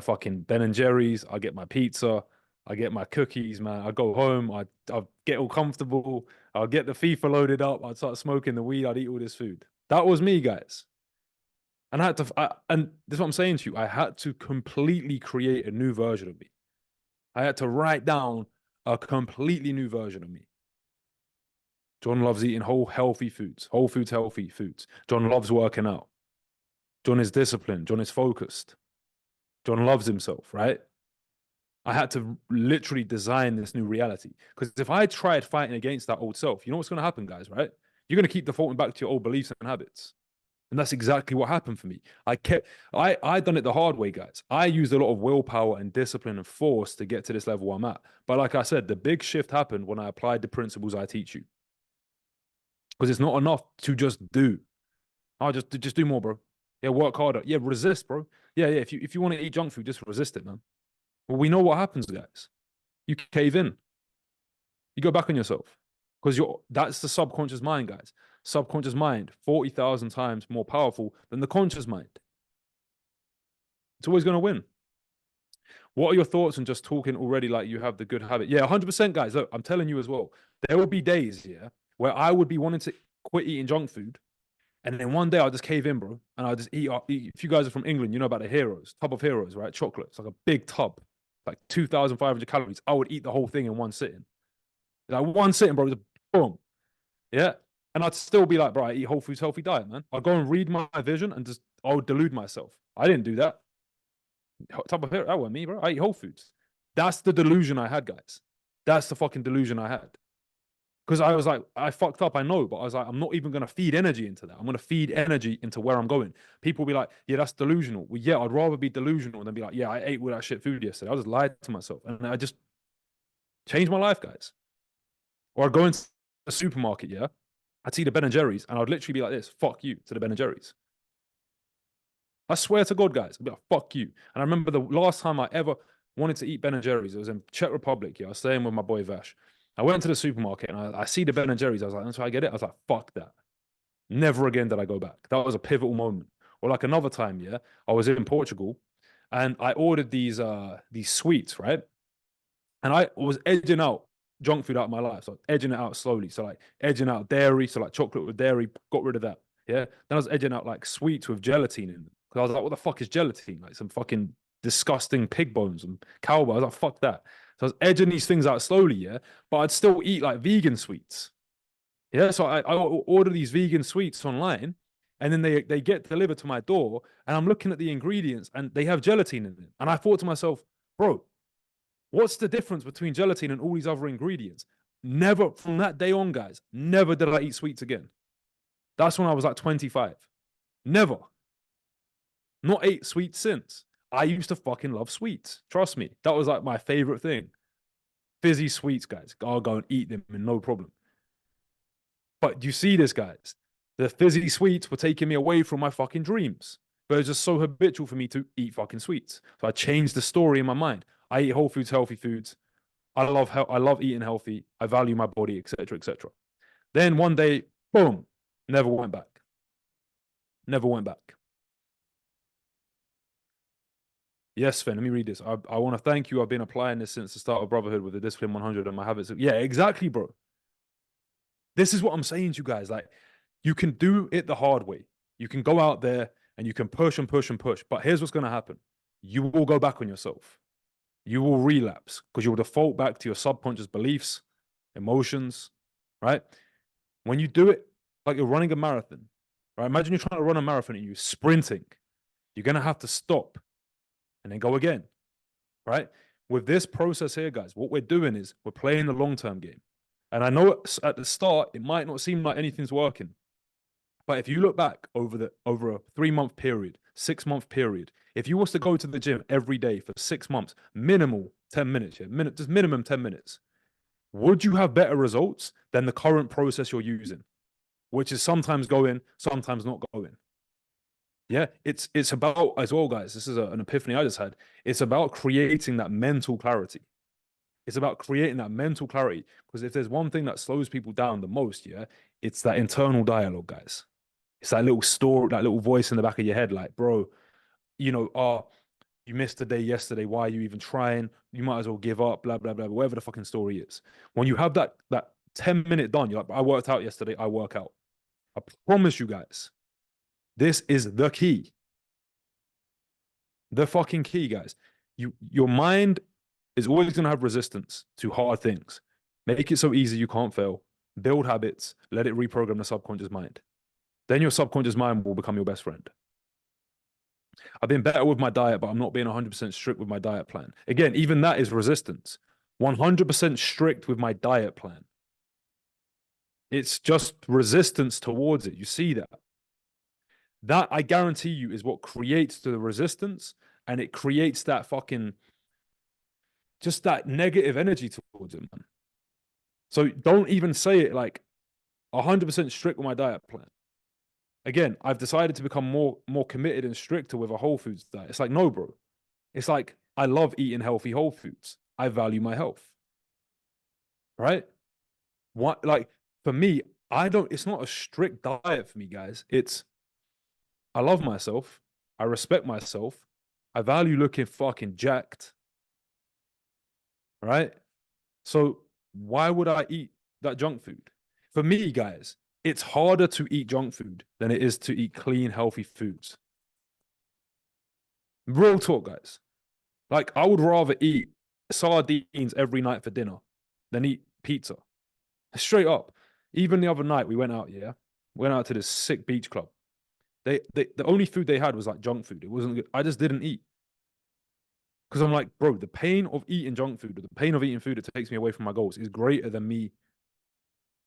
fucking Ben and Jerry's, I get my pizza, I get my cookies, man. I go home, I get all comfortable, I'll get the FIFA loaded up, I'd start smoking the weed, I'd eat all this food. That was me, guys. And and this is what I'm saying to you. I had to completely create a new version of me. I had to write down a completely new version of me. John loves eating whole healthy foods, healthy foods. John loves working out. John is disciplined. John is focused. John loves himself, right? I had to literally design this new reality. Because if I tried fighting against that old self, you know what's going to happen, guys, right? You're going to keep defaulting back to your old beliefs and habits. And that's exactly what happened for me. I done it the hard way, guys. I used a lot of willpower and discipline and force to get to this level I'm at. But like I said, the big shift happened when I applied the principles I teach you. Because it's not enough to just do. I just do more, bro. Yeah, work harder. Yeah, resist, bro. Yeah. If you want to eat junk food, just resist it, man. Well, we know what happens, guys. You cave in. You go back on yourself. Because that's the subconscious mind, guys. Subconscious mind, 40,000 times more powerful than the conscious mind. It's always going to win. What are your thoughts on just talking already like you have the good habit? Yeah, 100%, guys. Look, I'm telling you as well. There will be days, yeah, where I would be wanting to quit eating junk food. And then one day I'll just cave in, bro. And I'll just eat. If you guys are from England, you know about the heroes, tub of heroes, right? Chocolate. It's like a big tub, like 2,500 calories. I would eat the whole thing in one sitting. Like one sitting, bro. Just boom. Yeah. And I'd still be like, bro, I eat whole foods, healthy diet, man. I'll go and read my vision and just, I would delude myself. I didn't do that. Type of hero, that wasn't me, bro. I eat whole foods. That's the delusion I had, guys. That's the fucking delusion I had. Because I was like, I fucked up, I know, but I was like, I'm not even going to feed energy into that. I'm going to feed energy into where I'm going. People will be like, yeah, that's delusional. Well, yeah, I'd rather be delusional than be like, yeah, I ate all that shit food yesterday. I just lied to myself. And I just changed my life, guys. Or I'd go into the supermarket, yeah, I'd see the Ben and Jerry's, and I'd literally be like this, fuck you to the Ben and Jerry's. I swear to God, guys, I'd be like, fuck you. And I remember the last time I ever wanted to eat Ben and Jerry's, it was in Czech Republic. Yeah, I was staying with my boy Vash. I went to the supermarket and I see the Ben and Jerry's. I was like, that's why I get it. I was like, fuck that. Never again did I go back. That was a pivotal moment. Or like another time, yeah, I was in Portugal and I ordered these sweets, right? And I was edging out junk food out of my life. So edging it out slowly. So like edging out dairy, so like chocolate with dairy, got rid of that. Yeah. Then I was edging out like sweets with gelatin in them. Because I was like, what the fuck is gelatin? Like some fucking disgusting pig bones and cow bones. I was like, fuck that. So I was edging these things out slowly, yeah. But I'd still eat like vegan sweets. Yeah. So I order these vegan sweets online and then they get delivered to my door and I'm looking at the ingredients and they have gelatin in it. And I thought to myself, bro, what's the difference between gelatin and all these other ingredients? Never, from that day on, guys, never did I eat sweets again. That's when I was like 25. Never. Not ate sweets since. I used to fucking love sweets. Trust me. That was like my favorite thing. Fizzy sweets, guys. I'll go and eat them and no problem. But you see this, guys? The fizzy sweets were taking me away from my fucking dreams. But it was just so habitual for me to eat fucking sweets. So I changed the story in my mind. I eat whole foods, healthy foods. I love eating healthy. I value my body, etc., etc. Then one day, boom, never went back. Never went back. Yes, Sven, let me read this. I want to thank you. I've been applying this since the start of Brotherhood with the Discipline 100 and my habits. Yeah, exactly, bro. This is what I'm saying to you guys. Like, you can do it the hard way. You can go out there and you can push and push and push. But here's what's going to happen. You will go back on yourself. You will relapse because you will default back to your subconscious beliefs, emotions, right? When you do it like you're running a marathon, right? Imagine you're trying to run a marathon and you're sprinting. You're going to have to stop and then go again, right? With this process here, guys, what we're doing is we're playing the long-term game. And I know at the start, it might not seem like anything's working. But if you look back over a 3-month period, 6-month period, if you was to go to the gym every day for 6 months, minimal 10 minutes, just minimum 10 minutes, would you have better results than the current process you're using, which is sometimes going, sometimes not going? Yeah, it's about as well, guys. This is an epiphany I just had. It's about creating that mental clarity. It's about creating that mental clarity because if there's one thing that slows people down the most, yeah, it's that internal dialogue, guys. It's that little story, that little voice in the back of your head, like, bro, you missed a day yesterday. Why are you even trying? You might as well give up, blah, blah, blah, whatever the fucking story is. When you have that 10-minute done, you're like, I worked out yesterday, I work out. I promise you guys, this is the key. The fucking key, guys. Your mind is always going to have resistance to hard things. Make it so easy you can't fail. Build habits. Let it reprogram the subconscious mind. Then your subconscious mind will become your best friend. I've been better with my diet, but I'm not being 100% strict with my diet plan. Again, even that is resistance. 100% strict with my diet plan. It's just resistance towards it. You see that? That I guarantee you is what creates the resistance, and it creates that fucking just that negative energy towards it, man. So don't even say it like 100% strict with my diet plan. Again, I've decided to become more committed and stricter with a whole foods diet. It's like, no, bro. It's like I love eating healthy whole foods. I value my health. Right? What like for me, I don't it's not a strict diet for me, guys. It's I love myself. I respect myself. I value looking fucking jacked. Right? So why would I eat that junk food? For me, guys, it's harder to eat junk food than it is to eat clean, healthy foods. Real talk, guys. Like, I would rather eat sardines every night for dinner than eat pizza. Straight up. Even the other night, we went out, yeah? We went out to this sick beach club. The only food they had was like junk food. It wasn't good. I just didn't eat. Because I'm like, bro, the pain of eating junk food, or the pain of eating food that takes me away from my goals is greater than me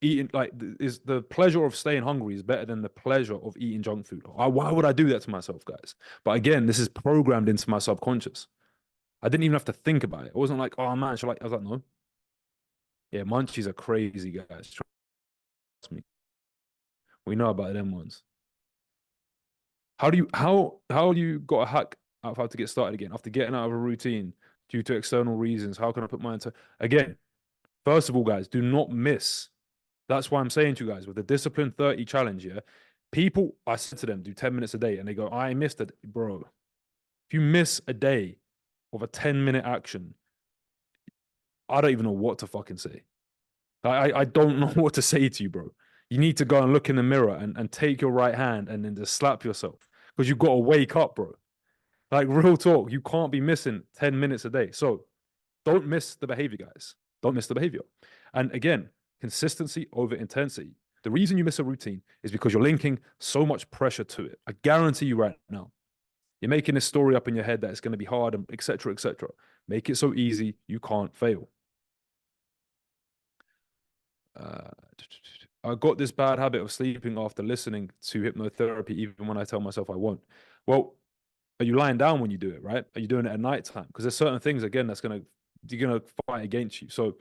eating, like, is the pleasure of staying hungry is better than the pleasure of eating junk food. Why would I do that to myself, guys? But again, this is programmed into my subconscious. I didn't even have to think about it. It wasn't like, oh man, I was like, no. Yeah, munchies are crazy, guys. Trust me. We know about them ones. How do you got a hack of how to get started again after getting out of a routine due to external reasons? How can I put mine to again? First of all, guys, do not miss. That's why I'm saying to you guys with the Discipline 30 challenge, yeah. People, I said to them, do 10 minutes a day, and they go, I missed it, bro. If you miss a day of a 10-minute action, I don't even know what to fucking say. I don't know what to say to you, bro. You need to go and look in the mirror and take your right hand and then just slap yourself because you've got to wake up, bro. Like, real talk, you can't be missing 10 minutes a day. So don't miss the behavior, guys. Don't miss the behavior. And again, consistency over intensity. The reason you miss a routine is because you're linking so much pressure to it. I guarantee you right now, you're making this story up in your head that it's going to be hard, and etc., etc. Make it so easy you can't fail. Uh, I got this bad habit of sleeping after listening to hypnotherapy, even when I tell myself I won't. Well, are you lying down when you do it, right? Are you doing it at night time? Because there's certain things, again, you're gonna fight against you. So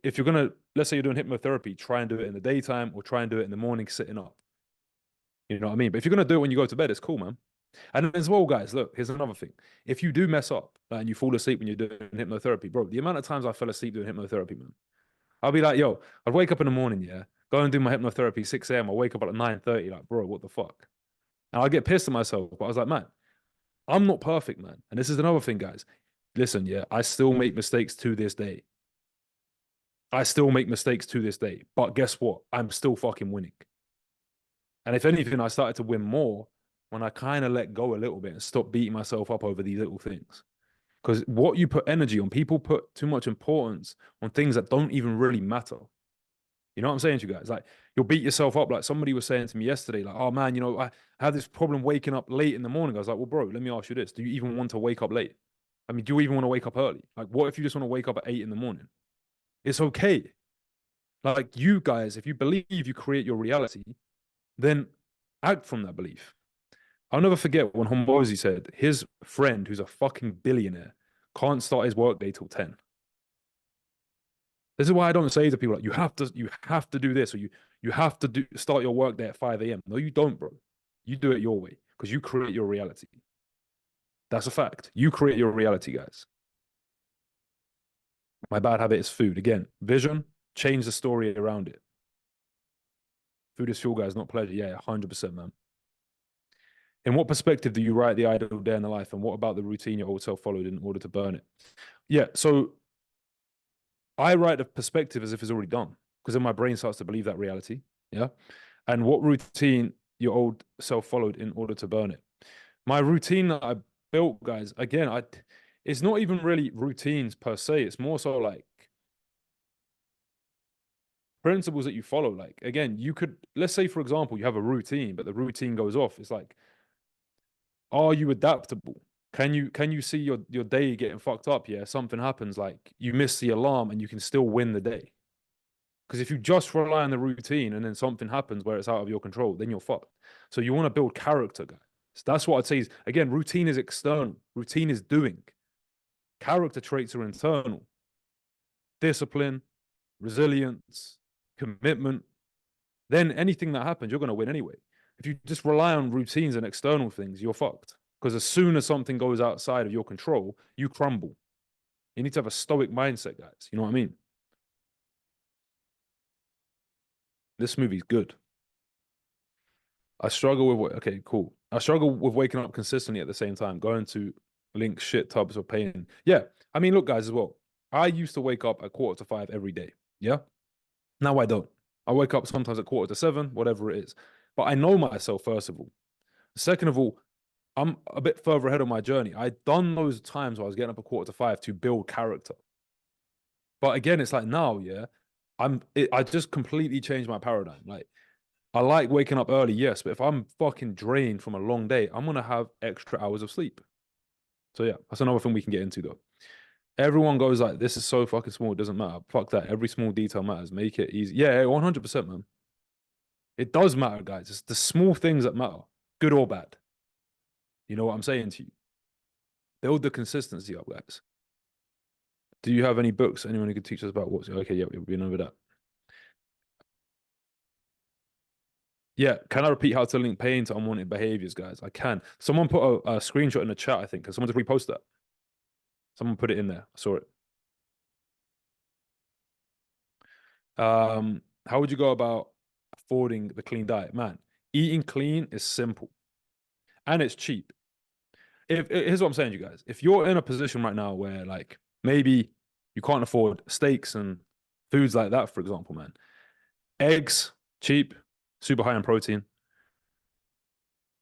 if you're gonna, let's say you're doing hypnotherapy, try and do it in the daytime or try and do it in the morning sitting up. You know what I mean? But if you're gonna do it when you go to bed, it's cool, man. And as well, guys, look, here's another thing. If you do mess up and you fall asleep when you're doing hypnotherapy, bro, the amount of times I fell asleep doing hypnotherapy, man, I'll be like, yo, I'd wake up in the morning, yeah, go and do my hypnotherapy 6 a.m. I'll wake up at 9:30, like, bro, what the fuck? And I'll get pissed at myself. But I was like, man, I'm not perfect, man. And this is another thing, guys. Listen, yeah, I still make mistakes to this day. I still make mistakes to this day. But guess what? I'm still fucking winning. And if anything, I started to win more when I kind of let go a little bit and stop beating myself up over these little things. Because what you put energy on, people put too much importance on things that don't even really matter. You know what I'm saying to you guys? Like, you'll beat yourself up. Like somebody was saying to me yesterday, like, oh man, I have this problem waking up late in the morning. I was like, well, bro, let me ask you this. Do you even want to wake up late? I mean, do you even want to wake up early? Like, what if you just want to wake up at 8 in the morning? It's okay. Like, you guys, if you believe you create your reality, then act from that belief. I'll never forget when Hombozi said his friend, who's a fucking billionaire, can't start his workday till 10. This is why I don't say to people like you have to do this, or you have to start your work day at 5 a.m. No, you don't, bro. You do it your way because you create your reality. That's a fact. You create your reality, guys. My bad habit is food. Again, vision, change the story around it. Food is fuel, guys, not pleasure. Yeah, 100%, man. In what perspective do you write the ideal day in the life, and what about the routine your old self followed in order to burn it? Yeah, so I write the perspective as if it's already done because then my brain starts to believe that reality. Yeah. And what routine your old self followed in order to burn it. My routine that I built, guys, again, it's not even really routines per se. It's more so like principles that you follow. Like, again, let's say, for example, you have a routine, but the routine goes off. It's like, Are you adaptable? Can you see your day getting fucked up? Yeah, something happens, like you miss the alarm and you can still win the day. Because if you just rely on the routine and then something happens where it's out of your control, then you're fucked. So you want to build character, guys. That's what I'd say is, again, routine is external. Routine is doing. Character traits are internal. Discipline, resilience, commitment. Then anything that happens, you're going to win anyway. If you just rely on routines and external things, you're fucked. Because as soon as something goes outside of your control, you crumble. You need to have a stoic mindset, guys. You know what I mean? This movie's good. I struggle with okay, cool. I struggle with waking up consistently at the same time, going to link shit tubs of pain. Yeah. I mean, look, guys, as well. I used to wake up at 4:45 every day. Yeah. Now I don't. I wake up sometimes at 6:45, whatever it is. But I know myself, first of all. Second of all, I'm a bit further ahead of my journey. I'd done those times where I was getting up at 4:45 to build character. But again, it's like now, yeah, I just completely changed my paradigm. Like I like waking up early, yes, but if I'm fucking drained from a long day, I'm gonna have extra hours of sleep. So yeah, that's another thing we can get into though. Everyone goes like, "This is so fucking small, it doesn't matter." Fuck that. Every small detail matters. Make it easy. Yeah, 100%, man. It does matter, guys. It's the small things that matter, good or bad. You know what I'm saying to you? Build the consistency up, guys. Do you have any books? Anyone who could teach us about what's okay? Yeah, we've been over that. Yeah, can I repeat how to link pain to unwanted behaviors, guys? I can. Someone put a screenshot in the chat, I think. Can someone just repost that? Someone put it in there. I saw it. How would you go about affording the clean diet? Man, eating clean is simple and it's cheap. Here's what I'm saying, you guys. If you're in a position right now where like maybe you can't afford steaks and foods like that, for example, man, eggs, cheap, super high in protein.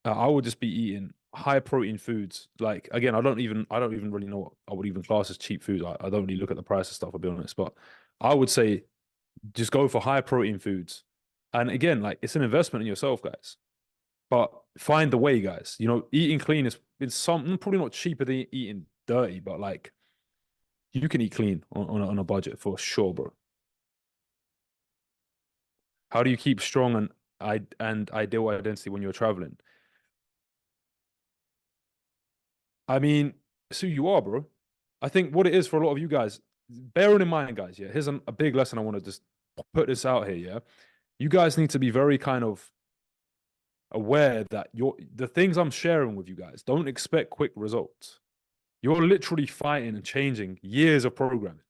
I would just be eating high protein foods. Like again, I don't even really know what I would even class as cheap foods. I don't really look at the price of stuff, I'll be honest. But I would say just go for high protein foods. And again, like it's an investment in yourself, guys. But find the way, guys. You know, eating clean is it's something probably not cheaper than eating dirty, but like you can eat clean on a budget for sure, bro. How do you keep strong and ideal identity when you're traveling? I mean, it's who you are, bro. I think what it is for a lot of you guys, bearing in mind, guys, yeah, here's a big lesson I want to just put this out here, yeah. You guys need to be very kind of aware that the things I'm sharing with you guys, don't expect quick results. You're literally fighting and changing years of programming.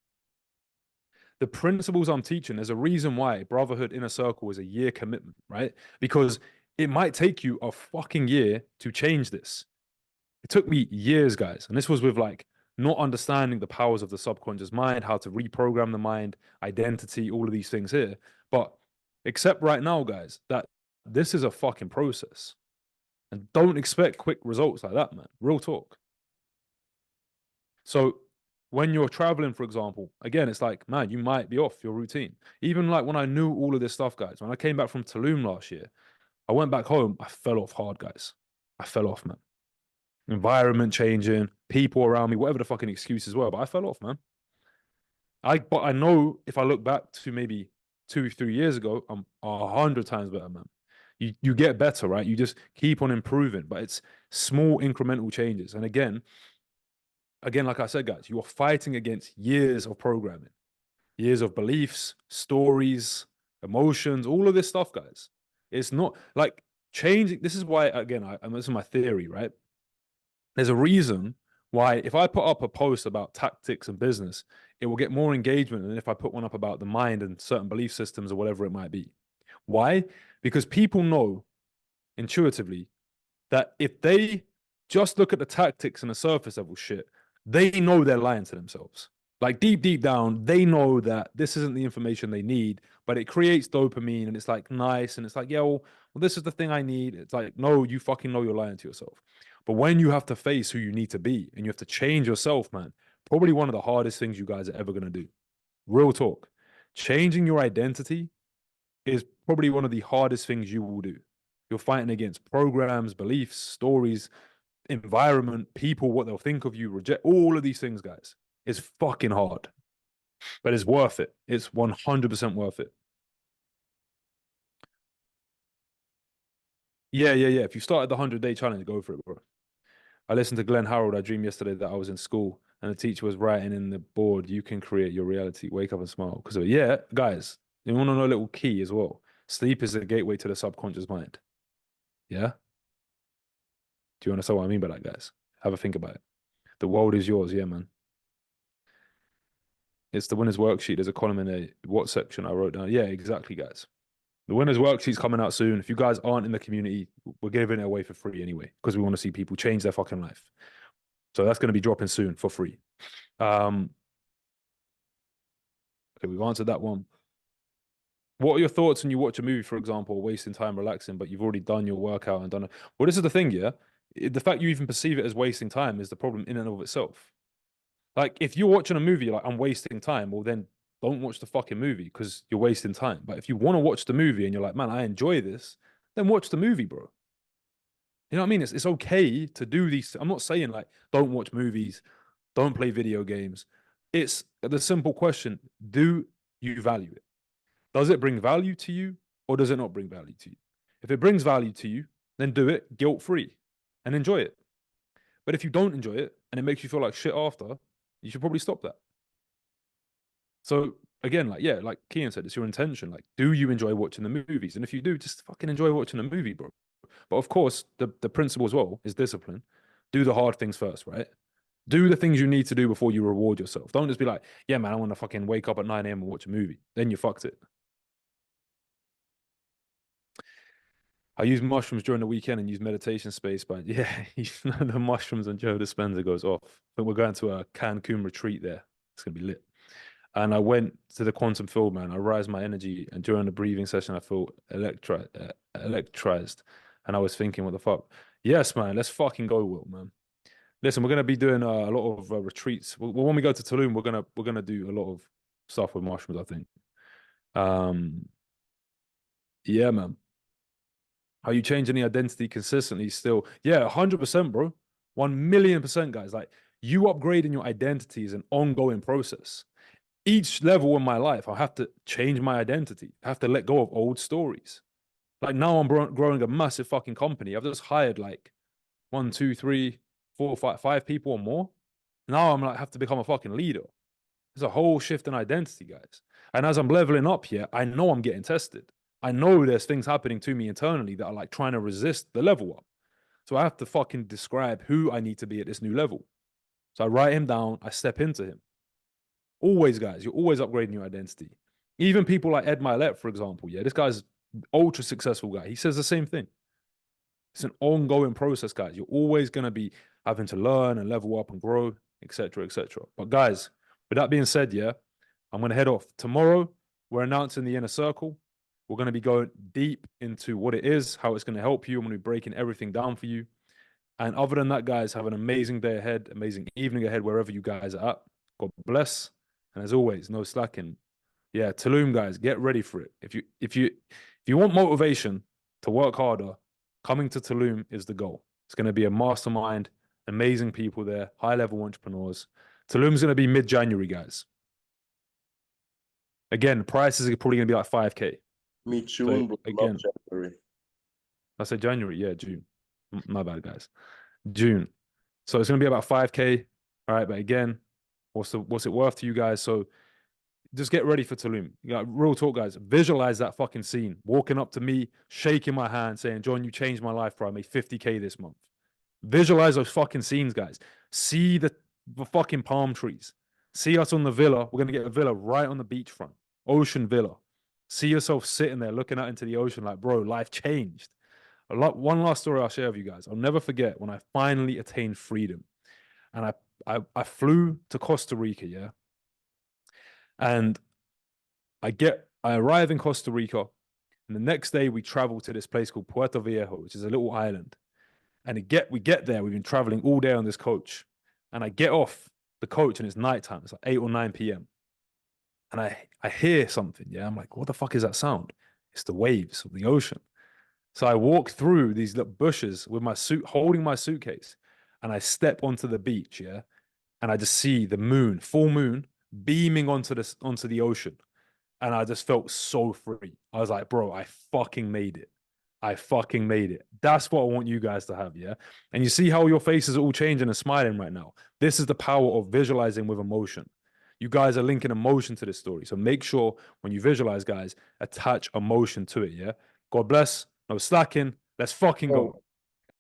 The principles I'm teaching, there's a reason why Brotherhood Inner Circle is a year commitment, right? Because it might take you a fucking year to change this. It took me years, guys. And this was with like not understanding the powers of the subconscious mind, how to reprogram the mind, identity, all of these things here. But except right now, guys, that this is a fucking process. And don't expect quick results like that, man. Real talk. So when you're traveling, for example, again, it's like, man, you might be off your routine. Even like when I knew all of this stuff, guys, when I came back from Tulum last year, I went back home, I fell off hard, guys. I fell off, man. Environment changing, people around me, whatever the fucking excuses were, but I fell off, man. But I know if I look back to maybe 2, 3 years ago, I'm 100 times better, man. You get better, right? You just keep on improving, but it's small incremental changes. And again, like I said, guys, you are fighting against years of programming, years of beliefs, stories, emotions, all of this stuff, guys. It's not like changing. This is why, again, this is my theory, right? There's a reason why if I put up a post about tactics and business, it will get more engagement than if I put one up about the mind and certain belief systems or whatever it might be. Why? Because people know intuitively that if they just look at the tactics and the surface level shit, they know they're lying to themselves. Like deep down, they know that this isn't the information they need, but it creates dopamine and it's like nice and it's like, yeah, well, this is the thing I need. It's like, no, you fucking know you're lying to yourself. But when you have to face who you need to be and you have to change yourself, man, probably one of the hardest things you guys are ever going to do. Real talk. Changing your identity is probably one of the hardest things you will do. You're fighting against programs, beliefs, stories, environment, people, what they'll think of you, reject all of these things, guys. It's fucking hard, but it's worth it. It's 100% worth it. Yeah, yeah, yeah. If you started the 100-day challenge, go for it, bro. I listened to Glenn Harold. I dreamed yesterday that I was in school and the teacher was writing in the board, you can create your reality. Wake up and smile. Because of it. Yeah, guys, you want to know a little key as well. Sleep is the gateway to the subconscious mind. Yeah? Do you understand what I mean by that, guys? Have a think about it. The world is yours. Yeah, man. It's the winner's worksheet. There's a column in a what section I wrote down. Yeah, exactly, guys. The winner's worksheet's coming out soon. If you guys aren't in the community, we're giving it away for free anyway, because we want to see people change their fucking life. So that's going to be dropping soon for free. Okay, we've answered that one. What are your thoughts when you watch a movie, for example, wasting time relaxing, but you've already done your workout and done it? Well, this is the thing, yeah. The fact you even perceive it as wasting time is the problem in and of itself. Like, if you're watching a movie like I'm wasting time, well, then don't watch the fucking movie because you're wasting time. But if you want to watch the movie and you're like, man, I enjoy this, then watch the movie, bro. You know what I mean? It's okay to do these. I'm not saying like don't watch movies, don't play video games. It's the simple question: do you value it? Does it bring value to you, or does it not bring value to you? If it brings value to you, then do it guilt free and enjoy it. But if you don't enjoy it and it makes you feel like shit after, you should probably stop that. So again, like yeah, like Kian said, it's your intention. Like, do you enjoy watching the movies? And if you do, just fucking enjoy watching the movie, bro. But of course, the principle as well is discipline. Do the hard things first, right? Do the things you need to do before you reward yourself. Don't just be like, yeah, man, I want to fucking wake up at 9 a.m. and watch a movie. Then you fucked it. I use mushrooms during the weekend and use meditation space, but yeah, the mushrooms and Joe Dispenza goes off. But we're going to a Cancun retreat there. It's gonna be lit. And I went to the quantum field, man. I raised my energy, and during the breathing session, I felt electrized. And I was thinking, what the fuck? Yes, man. Let's fucking go, Will, man. Listen, we're gonna be doing a lot of retreats. Well, when we go to Tulum, we're gonna do a lot of stuff with mushrooms, I think. Um, yeah, man. How you change any identity consistently still? Yeah, 100%, bro. 1,000,000%, guys. Like you upgrading your identity is an ongoing process. Each level in my life, I have to change my identity. I have to let go of old stories. Like now I'm growing a massive fucking company. I've just hired like one, two, three, four, five people or more. Now I'm like have to become a fucking leader. There's a whole shift in identity, guys. And as I'm leveling up here, I know I'm getting tested. I know there's things happening to me internally that are like trying to resist the level up. So I have to fucking describe who I need to be at this new level. So I write him down, I step into him. Always, guys, you're always upgrading your identity. Even people like Ed Milet, for example, yeah, this guy's ultra successful guy. He says the same thing. It's an ongoing process, guys. You're always going to be having to learn and level up and grow, etc., etc. But guys, with that being said, yeah, I'm going to head off. Tomorrow, we're announcing the inner circle. We're going to be going deep into what it is, how it's going to help you. I'm going to be breaking everything down for you. And other than that, guys, have an amazing day ahead, amazing evening ahead, wherever you guys are at. God bless. And as always, no slacking. Yeah, Tulum, guys, get ready for it. If you want motivation to work harder, coming to Tulum is the goal. It's going to be a mastermind, amazing people there, high level entrepreneurs. Tulum's going to be mid-January, guys. Again, the prices are probably going to be like 5K. Mid-June, So, but again, not January. I said January, yeah, June. My bad, guys. June. So it's going to be about 5K. All right, but again, what's it worth to you guys? So just get ready for Tulum. You know, real talk, guys. Visualize that fucking scene. Walking up to me, shaking my hand, saying, John, you changed my life, bro. I made 50K this month. Visualize those fucking scenes, guys. See the fucking palm trees. See us on the villa. We're going to get a villa right on the beachfront. Ocean villa. See yourself sitting there looking out into the ocean like, bro, life changed. One last story I'll share with you guys. I'll never forget when I finally attained freedom. And I flew to Costa Rica, yeah? And I arrive in Costa Rica, and the next day we travel to this place called Puerto Viejo, which is a little island. And we get there, we've been traveling all day on this coach. And I get off the coach and it's nighttime. It's like 8 or 9 p.m. And I hear something, yeah. I'm like, what the fuck is that sound? It's the waves of the ocean. So I walk through these little bushes with my suit, holding my suitcase. and I step onto the beach, yeah, and I just see the moon, full moon, beaming onto the ocean, and I just felt so free. I was like, bro, I fucking made it. I fucking made it. That's what I want you guys to have, yeah? And you see how your faces are all changing and smiling right now. This is the power of visualizing with emotion. You guys are linking emotion to this story. So make sure when you visualize, guys, attach emotion to it, yeah? God bless. No slacking. Let's fucking go. Bro,